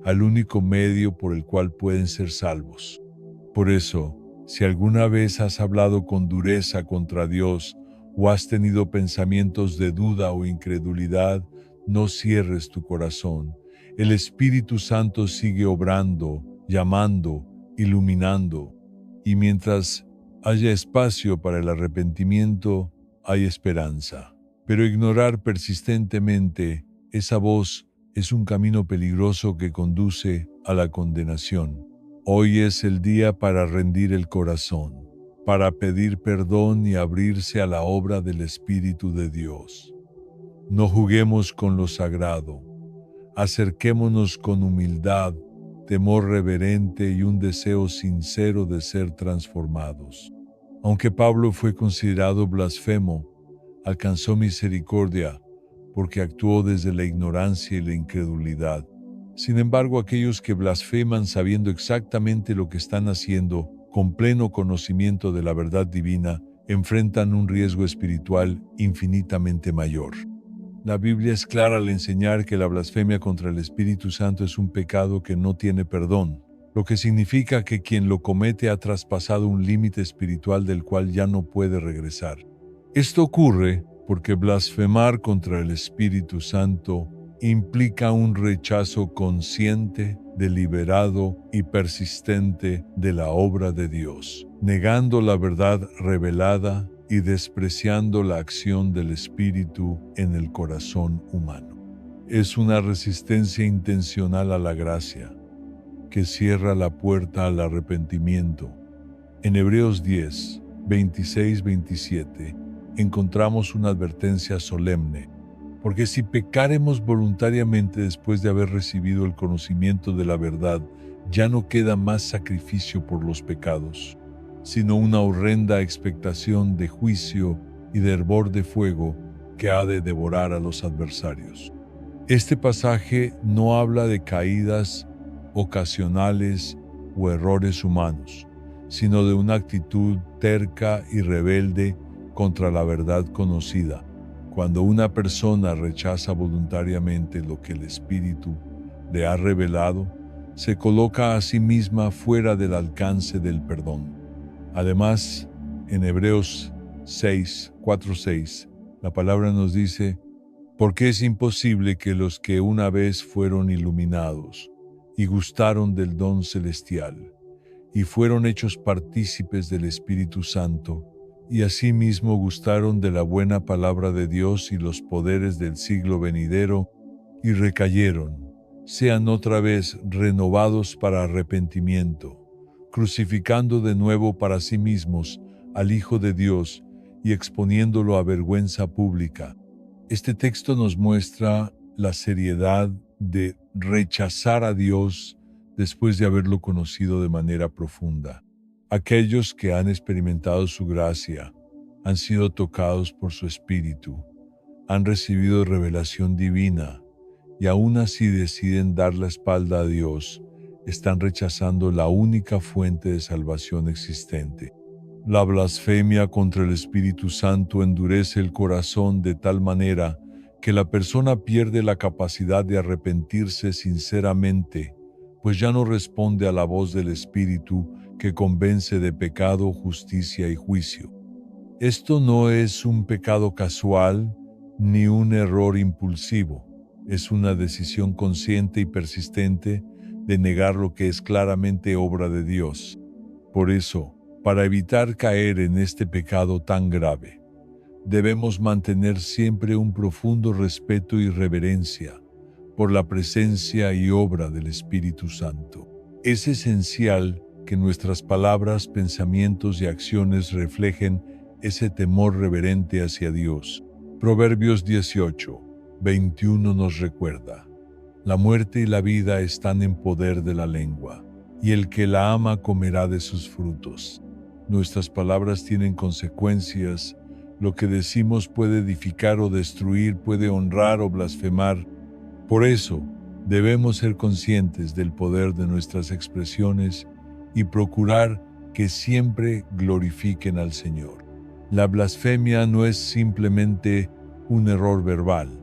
al único medio por el cual pueden ser salvos. Por eso, si alguna vez has hablado con dureza contra Dios o has tenido pensamientos de duda o incredulidad, no cierres tu corazón. El Espíritu Santo sigue obrando, llamando, iluminando, y mientras haya espacio para el arrepentimiento, hay esperanza. Pero ignorar persistentemente esa voz es un camino peligroso que conduce a la condenación. Hoy es el día para rendir el corazón, para pedir perdón y abrirse a la obra del Espíritu de Dios. No juguemos con lo sagrado. Acerquémonos con humildad temor reverente y un deseo sincero de ser transformados. Aunque Pablo fue considerado blasfemo, alcanzó misericordia porque actuó desde la ignorancia y la incredulidad. Sin embargo, aquellos que blasfeman sabiendo exactamente lo que están haciendo, con pleno conocimiento de la verdad divina, enfrentan un riesgo espiritual infinitamente mayor. La Biblia es clara al enseñar que la blasfemia contra el Espíritu Santo es un pecado que no tiene perdón, lo que significa que quien lo comete ha traspasado un límite espiritual del cual ya no puede regresar. Esto ocurre porque blasfemar contra el Espíritu Santo implica un rechazo consciente, deliberado y persistente de la obra de Dios, negando la verdad revelada y despreciando la acción del Espíritu en el corazón humano. Es una resistencia intencional a la gracia, que cierra la puerta al arrepentimiento. En Hebreos 10, 26-27, encontramos una advertencia solemne, porque si pecáremos voluntariamente después de haber recibido el conocimiento de la verdad, ya no queda más sacrificio por los pecados, sino una horrenda expectación de juicio y de hervor de fuego que ha de devorar a los adversarios. Este pasaje no habla de caídas ocasionales o errores humanos, sino de una actitud terca y rebelde contra la verdad conocida. Cuando una persona rechaza voluntariamente lo que el Espíritu le ha revelado, se coloca a sí misma fuera del alcance del perdón. Además, en Hebreos 4:6, la palabra nos dice: porque es imposible que los que una vez fueron iluminados y gustaron del don celestial, y fueron hechos partícipes del Espíritu Santo, y asimismo gustaron de la buena palabra de Dios y los poderes del siglo venidero, y recayeron, sean otra vez renovados para arrepentimiento, crucificando de nuevo para sí mismos al Hijo de Dios y exponiéndolo a vergüenza pública. Este texto nos muestra la seriedad de rechazar a Dios después de haberlo conocido de manera profunda. Aquellos que han experimentado su gracia, han sido tocados por su Espíritu, han recibido revelación divina y aún así deciden dar la espalda a Dios, están rechazando la única fuente de salvación existente. La blasfemia contra el Espíritu Santo endurece el corazón de tal manera que la persona pierde la capacidad de arrepentirse sinceramente, pues ya no responde a la voz del Espíritu que convence de pecado, justicia y juicio. Esto no es un pecado casual ni un error impulsivo, es una decisión consciente y persistente de negar lo que es claramente obra de Dios. Por eso, para evitar caer en este pecado tan grave, debemos mantener siempre un profundo respeto y reverencia por la presencia y obra del Espíritu Santo. Es esencial que nuestras palabras, pensamientos y acciones reflejen ese temor reverente hacia Dios. Proverbios 18, 21 nos recuerda: la muerte y la vida están en poder de la lengua, y el que la ama comerá de sus frutos. Nuestras palabras tienen consecuencias. Lo que decimos puede edificar o destruir, puede honrar o blasfemar. Por eso, debemos ser conscientes del poder de nuestras expresiones y procurar que siempre glorifiquen al Señor. La blasfemia no es simplemente un error verbal,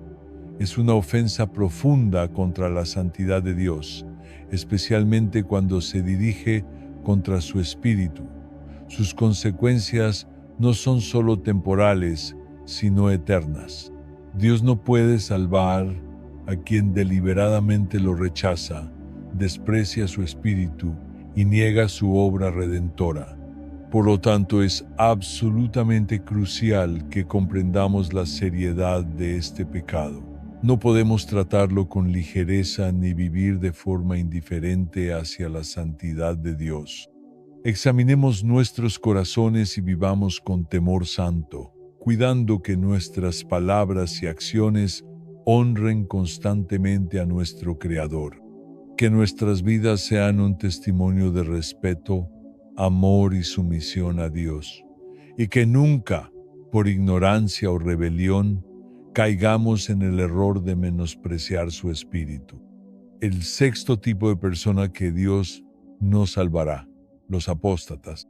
es una ofensa profunda contra la santidad de Dios, especialmente cuando se dirige contra su Espíritu. Sus consecuencias no son solo temporales, sino eternas. Dios no puede salvar a quien deliberadamente lo rechaza, desprecia su Espíritu y niega su obra redentora. Por lo tanto, es absolutamente crucial que comprendamos la seriedad de este pecado. No podemos tratarlo con ligereza ni vivir de forma indiferente hacia la santidad de Dios. Examinemos nuestros corazones y vivamos con temor santo, cuidando que nuestras palabras y acciones honren constantemente a nuestro Creador. Que nuestras vidas sean un testimonio de respeto, amor y sumisión a Dios, y que nunca, por ignorancia o rebelión, caigamos en el error de menospreciar su espíritu. El sexto tipo de persona que Dios no salvará, los apóstatas.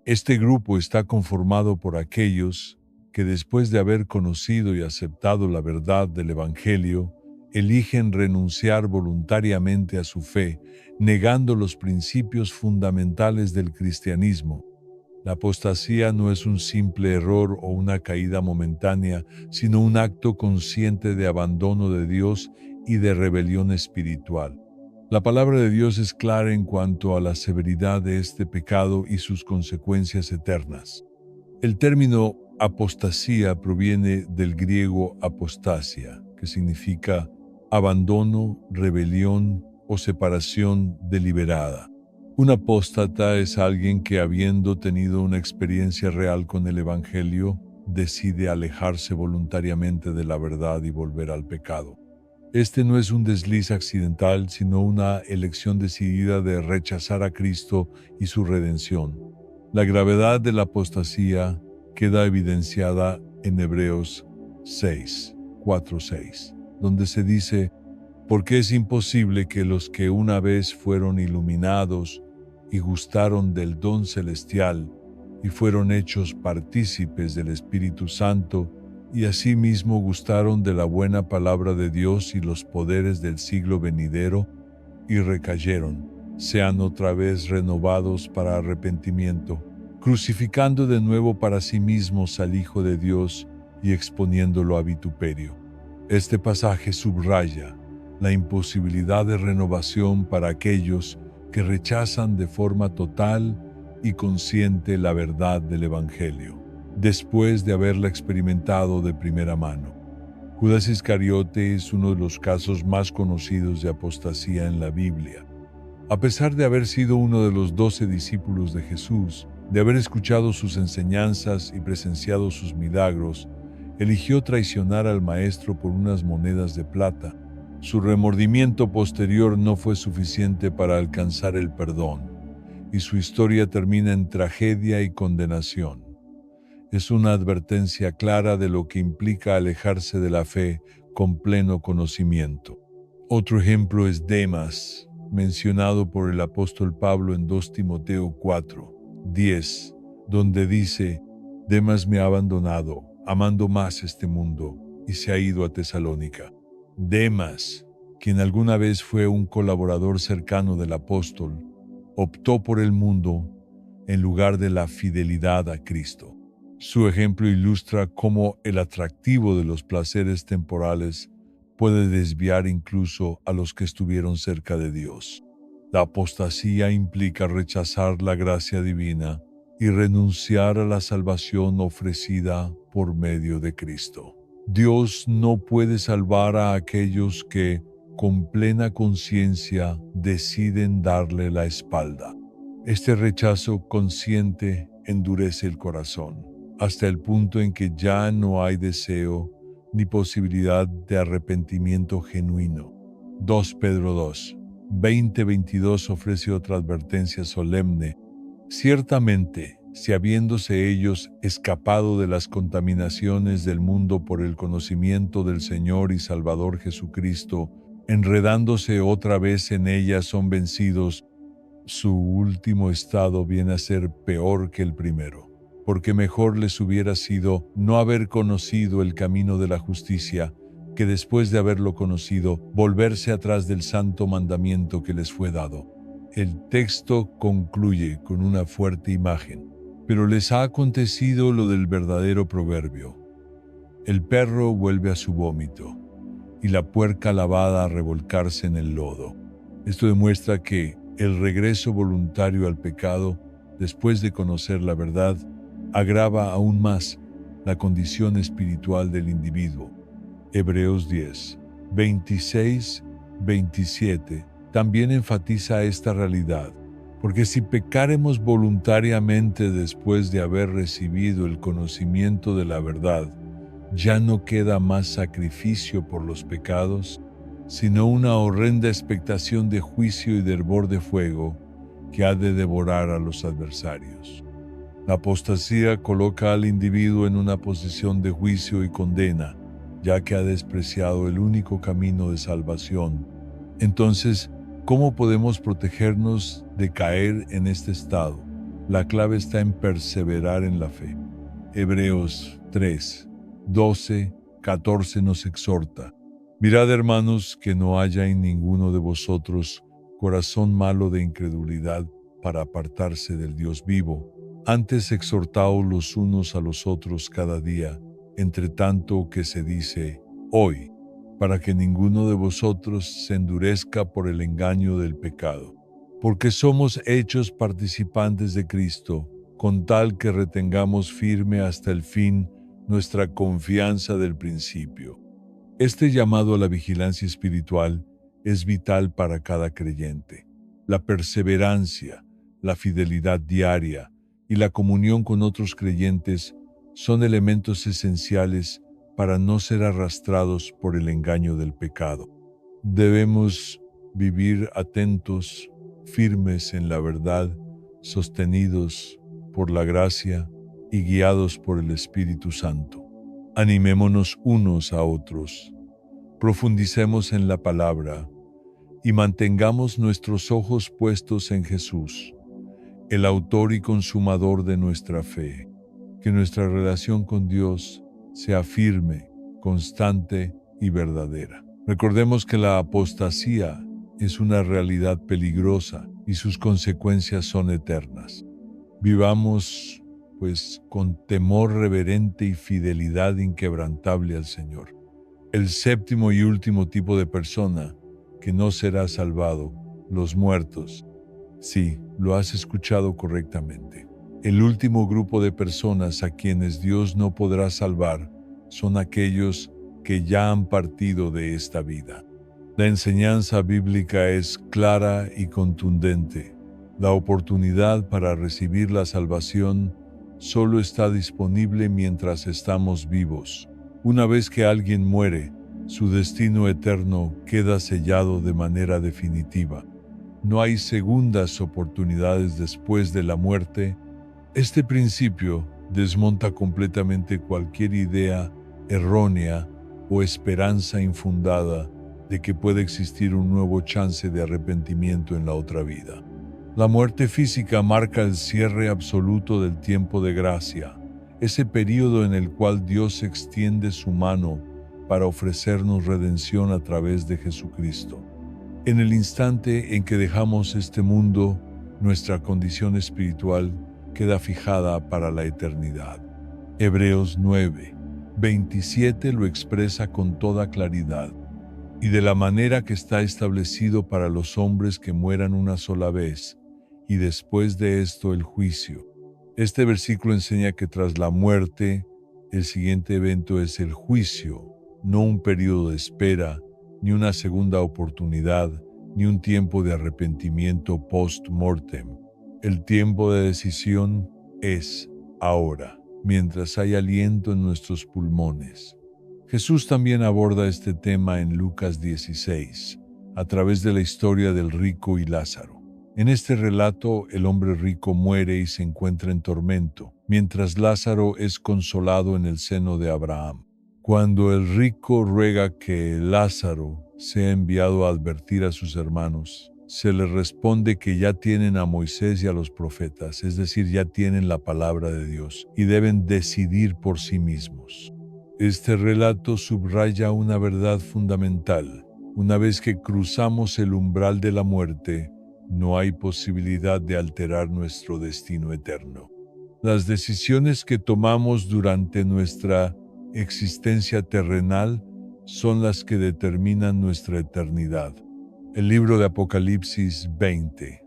Este grupo está conformado por aquellos que después de haber conocido y aceptado la verdad del Evangelio, eligen renunciar voluntariamente a su fe, negando los principios fundamentales del cristianismo. La apostasía no es un simple error o una caída momentánea, sino un acto consciente de abandono de Dios y de rebelión espiritual. La palabra de Dios es clara en cuanto a la severidad de este pecado y sus consecuencias eternas. El término apostasía proviene del griego apostasia, que significa abandono, rebelión o separación deliberada. Un apóstata es alguien que, habiendo tenido una experiencia real con el Evangelio, decide alejarse voluntariamente de la verdad y volver al pecado. Este no es un desliz accidental, sino una elección decidida de rechazar a Cristo y su redención. La gravedad de la apostasía queda evidenciada en Hebreos 6, 4-6, donde se dice: porque es imposible que los que una vez fueron iluminados y gustaron del don celestial y fueron hechos partícipes del Espíritu Santo y asimismo gustaron de la buena palabra de Dios y los poderes del siglo venidero y recayeron, sean otra vez renovados para arrepentimiento, crucificando de nuevo para sí mismos al Hijo de Dios y exponiéndolo a vituperio. Este pasaje subraya la imposibilidad de renovación para aquellos que rechazan de forma total y consciente la verdad del Evangelio, después de haberla experimentado de primera mano. Judas Iscariote es uno de los casos más conocidos de apostasía en la Biblia. A pesar de haber sido uno de los 12 discípulos de Jesús, de haber escuchado sus enseñanzas y presenciado sus milagros, eligió traicionar al Maestro por unas monedas de plata. Su remordimiento posterior no fue suficiente para alcanzar el perdón, y su historia termina en tragedia y condenación. Es una advertencia clara de lo que implica alejarse de la fe con pleno conocimiento. Otro ejemplo es Demas, mencionado por el apóstol Pablo en 2 Timoteo 4, 10, donde dice: Demas me ha abandonado, amando más este mundo, y se ha ido a Tesalónica. Demas, quien alguna vez fue un colaborador cercano del apóstol, optó por el mundo en lugar de la fidelidad a Cristo. Su ejemplo ilustra cómo el atractivo de los placeres temporales puede desviar incluso a los que estuvieron cerca de Dios. La apostasía implica rechazar la gracia divina y renunciar a la salvación ofrecida por medio de Cristo. Dios no puede salvar a aquellos que, con plena conciencia, deciden darle la espalda. Este rechazo consciente endurece el corazón, hasta el punto en que ya no hay deseo ni posibilidad de arrepentimiento genuino. 2 Pedro 2, 20-22 ofrece otra advertencia solemne. Ciertamente, si habiéndose ellos escapado de las contaminaciones del mundo por el conocimiento del Señor y Salvador Jesucristo, enredándose otra vez en ellas son vencidos, su último estado viene a ser peor que el primero, porque mejor les hubiera sido no haber conocido el camino de la justicia, que después de haberlo conocido, volverse atrás del santo mandamiento que les fue dado. El texto concluye con una fuerte imagen. Pero les ha acontecido lo del verdadero proverbio: el perro vuelve a su vómito y la puerca lavada a revolcarse en el lodo. Esto demuestra que el regreso voluntario al pecado, después de conocer la verdad, agrava aún más la condición espiritual del individuo. Hebreos 10, 26-27 también enfatiza esta realidad. Porque si pecáremos voluntariamente después de haber recibido el conocimiento de la verdad, ¿ya no queda más sacrificio por los pecados? sino una horrenda expectación de juicio y de hervor de fuego que ha de devorar a los adversarios. La apostasía coloca al individuo en una posición de juicio y condena, ya que ha despreciado el único camino de salvación. Entonces, ¿cómo podemos protegernos de caer en este estado? La clave está en perseverar en la fe. Hebreos 3, 12, 14 nos exhorta: mirad, hermanos, que no haya en ninguno de vosotros corazón malo de incredulidad para apartarse del Dios vivo. Antes exhortaos los unos a los otros cada día, entre tanto que se dice hoy, para que ninguno de vosotros se endurezca por el engaño del pecado. Porque somos hechos participantes de Cristo, con tal que retengamos firme hasta el fin nuestra confianza del principio. Este llamado a la vigilancia espiritual es vital para cada creyente. La perseverancia, la fidelidad diaria y la comunión con otros creyentes son elementos esenciales para no ser arrastrados por el engaño del pecado. Debemos vivir atentos, firmes en la verdad, sostenidos por la gracia y guiados por el Espíritu Santo. Animémonos unos a otros, profundicemos en la palabra y mantengamos nuestros ojos puestos en Jesús, el autor y consumador de nuestra fe. Que nuestra relación con Dios sea firme, constante y verdadera. Recordemos que la apostasía es una realidad peligrosa y sus consecuencias son eternas. Vivamos, pues, con temor reverente y fidelidad inquebrantable al Señor. El séptimo y último tipo de persona que no será salvado, los muertos. Sí, lo has escuchado correctamente. El último grupo de personas a quienes Dios no podrá salvar son aquellos que ya han partido de esta vida. La enseñanza bíblica es clara y contundente. La oportunidad para recibir la salvación solo está disponible mientras estamos vivos. Una vez que alguien muere, su destino eterno queda sellado de manera definitiva. No hay segundas oportunidades después de la muerte. Este principio desmonta completamente cualquier idea errónea o esperanza infundada de que puede existir un nuevo chance de arrepentimiento en la otra vida. La muerte física marca el cierre absoluto del tiempo de gracia, ese período en el cual Dios extiende su mano para ofrecernos redención a través de Jesucristo. En el instante en que dejamos este mundo, nuestra condición espiritual queda fijada para la eternidad. Hebreos 9, 27 lo expresa con toda claridad. Y de la manera que está establecido para los hombres que mueran una sola vez, y después de esto el juicio. Este versículo enseña que tras la muerte, el siguiente evento es el juicio, no un periodo de espera, ni una segunda oportunidad, ni un tiempo de arrepentimiento post-mortem. El tiempo de decisión es ahora, mientras hay aliento en nuestros pulmones. Jesús también aborda este tema en Lucas 16, a través de la historia del rico y Lázaro. En este relato, el hombre rico muere y se encuentra en tormento, mientras Lázaro es consolado en el seno de Abraham. Cuando el rico ruega que Lázaro sea enviado a advertir a sus hermanos, se les responde que ya tienen a Moisés y a los profetas, es decir, ya tienen la palabra de Dios y deben decidir por sí mismos. Este relato subraya una verdad fundamental. Una vez que cruzamos el umbral de la muerte, no hay posibilidad de alterar nuestro destino eterno. Las decisiones que tomamos durante nuestra existencia terrenal son las que determinan nuestra eternidad. El libro de Apocalipsis 20,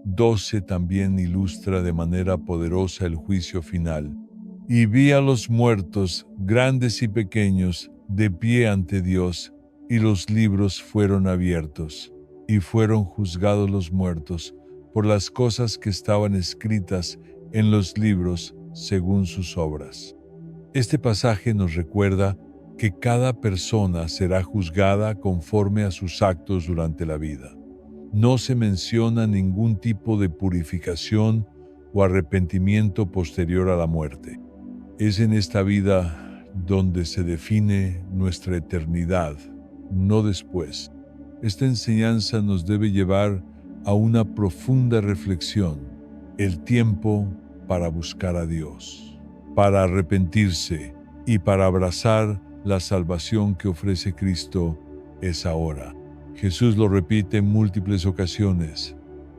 12 también ilustra de manera poderosa el juicio final. Y vi a los muertos, grandes y pequeños, de pie ante Dios, y los libros fueron abiertos, y fueron juzgados los muertos por las cosas que estaban escritas en los libros según sus obras. Este pasaje nos recuerda que cada persona será juzgada conforme a sus actos durante la vida. No se menciona ningún tipo de purificación o arrepentimiento posterior a la muerte. Es en esta vida donde se define nuestra eternidad, no después. Esta enseñanza nos debe llevar a una profunda reflexión, el tiempo para buscar a Dios, para arrepentirse y para abrazar la salvación que ofrece Cristo es ahora. Jesús lo repite en múltiples ocasiones: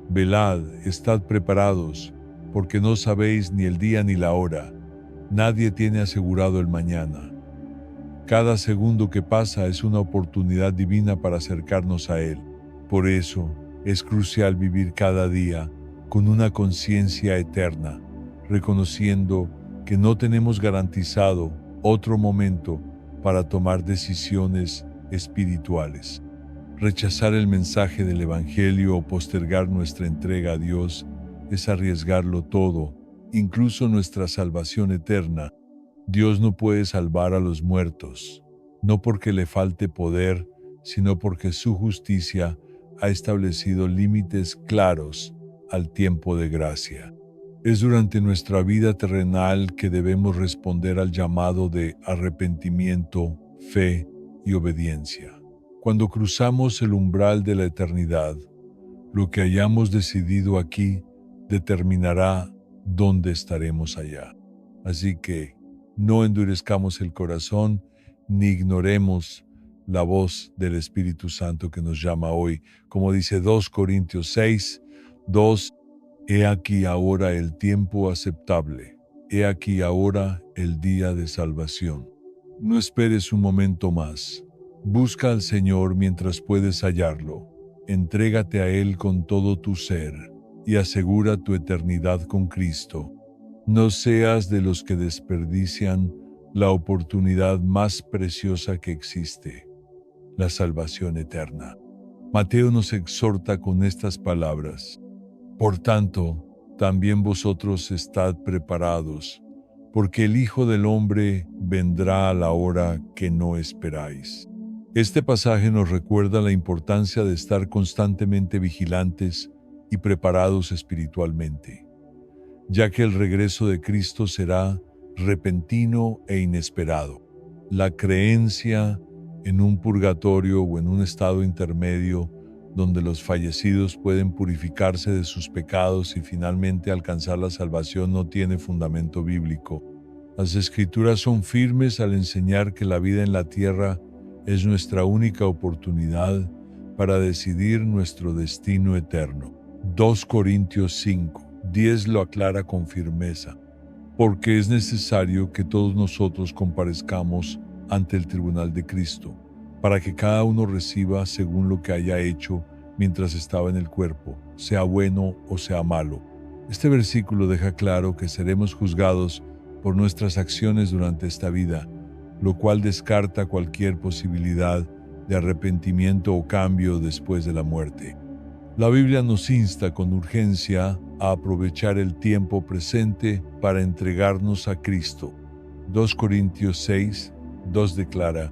velad, estad preparados, porque no sabéis ni el día ni la hora. Nadie tiene asegurado el mañana. Cada segundo que pasa es una oportunidad divina para acercarnos a Él. Por eso es crucial vivir cada día con una conciencia eterna, reconociendo que no tenemos garantizado otro momento para tomar decisiones espirituales. Rechazar el mensaje del Evangelio o postergar nuestra entrega a Dios es arriesgarlo todo, incluso nuestra salvación eterna. Dios no puede salvar a los muertos, no porque le falte poder, sino porque su justicia ha establecido límites claros al tiempo de gracia. Es durante nuestra vida terrenal que debemos responder al llamado de arrepentimiento, fe y obediencia. Cuando cruzamos el umbral de la eternidad, lo que hayamos decidido aquí determinará dónde estaremos allá. Así que no endurezcamos el corazón ni ignoremos la voz del Espíritu Santo que nos llama hoy. Como dice 2 Corintios 6, 2, he aquí ahora el tiempo aceptable, he aquí ahora el día de salvación. No esperes un momento más. Busca al Señor mientras puedes hallarlo. Entrégate a Él con todo tu ser y asegura tu eternidad con Cristo. No seas de los que desperdician la oportunidad más preciosa que existe, la salvación eterna. Mateo nos exhorta con estas palabras: por tanto, también vosotros estad preparados, porque el Hijo del Hombre vendrá a la hora que no esperáis. Este pasaje nos recuerda la importancia de estar constantemente vigilantes y preparados espiritualmente, ya que el regreso de Cristo será repentino e inesperado. La creencia en un purgatorio o en un estado intermedio donde los fallecidos pueden purificarse de sus pecados y finalmente alcanzar la salvación no tiene fundamento bíblico. Las Escrituras son firmes al enseñar que la vida en la tierra es nuestra única oportunidad para decidir nuestro destino eterno. 2 Corintios 5, 10 lo aclara con firmeza, porque es necesario que todos nosotros comparezcamos ante el tribunal de Cristo, para que cada uno reciba según lo que haya hecho mientras estaba en el cuerpo, sea bueno o sea malo. Este versículo deja claro que seremos juzgados por nuestras acciones durante esta vida, lo cual descarta cualquier posibilidad de arrepentimiento o cambio después de la muerte. La Biblia nos insta con urgencia a aprovechar el tiempo presente para entregarnos a Cristo. 2 Corintios 6, 2 declara: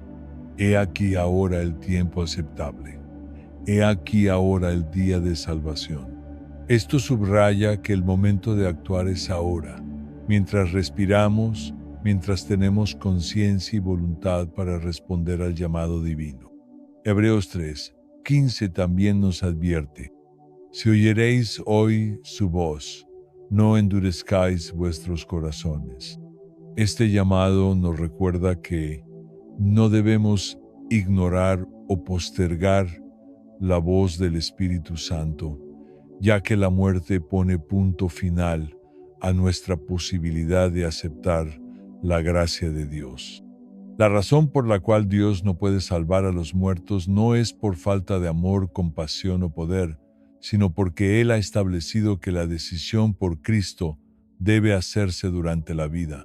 he aquí ahora el tiempo aceptable. He aquí ahora el día de salvación. Esto subraya que el momento de actuar es ahora, mientras respiramos, mientras tenemos conciencia y voluntad para responder al llamado divino. Hebreos 3, 15 también nos advierte: si oyereis hoy su voz, no endurezcáis vuestros corazones. Este llamado nos recuerda que no debemos ignorar o postergar la voz del Espíritu Santo, ya que la muerte pone punto final a nuestra posibilidad de aceptar la gracia de Dios. La razón por la cual Dios no puede salvar a los muertos no es por falta de amor, compasión o poder, sino porque Él ha establecido que la decisión por Cristo debe hacerse durante la vida.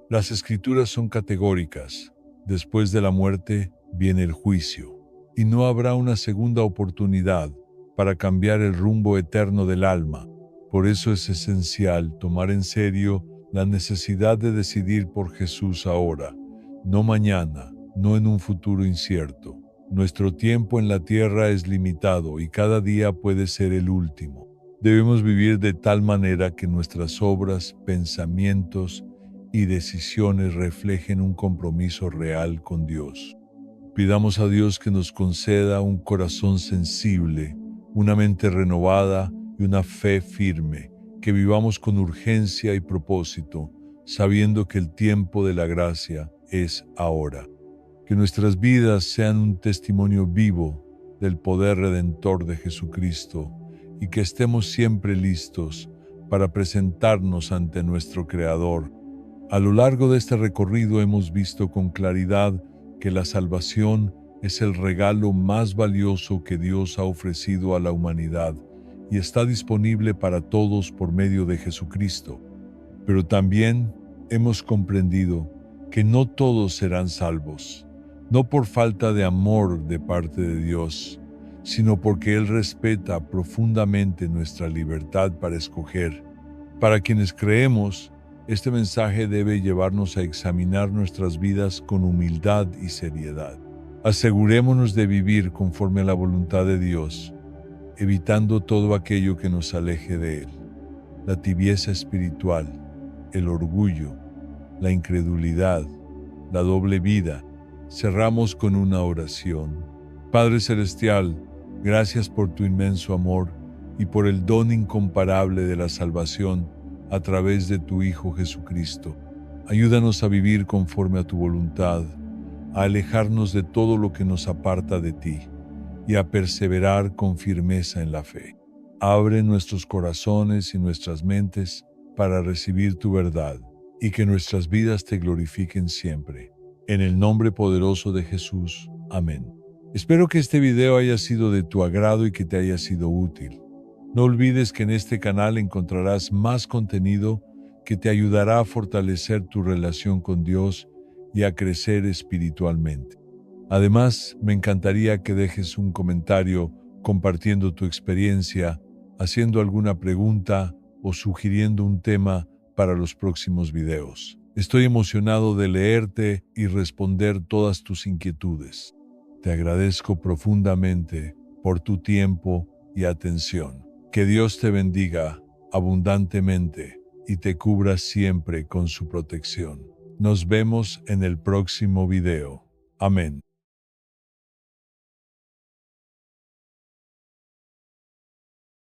Las Escrituras son categóricas. Después de la muerte viene el juicio, y no habrá una segunda oportunidad para cambiar el rumbo eterno del alma. Por eso es esencial tomar en serio la necesidad de decidir por Jesús ahora, no mañana, no en un futuro incierto. Nuestro tiempo en la tierra es limitado y cada día puede ser el último. Debemos vivir de tal manera que nuestras obras, pensamientos y decisiones reflejen un compromiso real con Dios. Pidamos a Dios que nos conceda un corazón sensible, una mente renovada y una fe firme, que vivamos con urgencia y propósito, sabiendo que el tiempo de la gracia es ahora. Que nuestras vidas sean un testimonio vivo del poder redentor de Jesucristo y que estemos siempre listos para presentarnos ante nuestro Creador. A lo largo de este recorrido hemos visto con claridad que la salvación es el regalo más valioso que Dios ha ofrecido a la humanidad y está disponible para todos por medio de Jesucristo. Pero también hemos comprendido que no todos serán salvos, no por falta de amor de parte de Dios, sino porque Él respeta profundamente nuestra libertad para escoger. Para quienes creemos, este mensaje debe llevarnos a examinar nuestras vidas con humildad y seriedad. Asegurémonos de vivir conforme a la voluntad de Dios, evitando todo aquello que nos aleje de Él. La tibieza espiritual, el orgullo, la incredulidad, la doble vida. Cerramos con una oración. Padre Celestial, gracias por tu inmenso amor y por el don incomparable de la salvación a través de tu Hijo Jesucristo. Ayúdanos a vivir conforme a tu voluntad, a alejarnos de todo lo que nos aparta de ti y a perseverar con firmeza en la fe. Abre nuestros corazones y nuestras mentes para recibir tu verdad y que nuestras vidas te glorifiquen siempre. En el nombre poderoso de Jesús. Amén. Espero que este video haya sido de tu agrado y que te haya sido útil. No olvides que en este canal encontrarás más contenido que te ayudará a fortalecer tu relación con Dios y a crecer espiritualmente. Además, me encantaría que dejes un comentario compartiendo tu experiencia, haciendo alguna pregunta o sugiriendo un tema para los próximos videos. Estoy emocionado de leerte y responder todas tus inquietudes. Te agradezco profundamente por tu tiempo y atención. Que Dios te bendiga abundantemente y te cubra siempre con su protección. Nos vemos en el próximo video. Amén.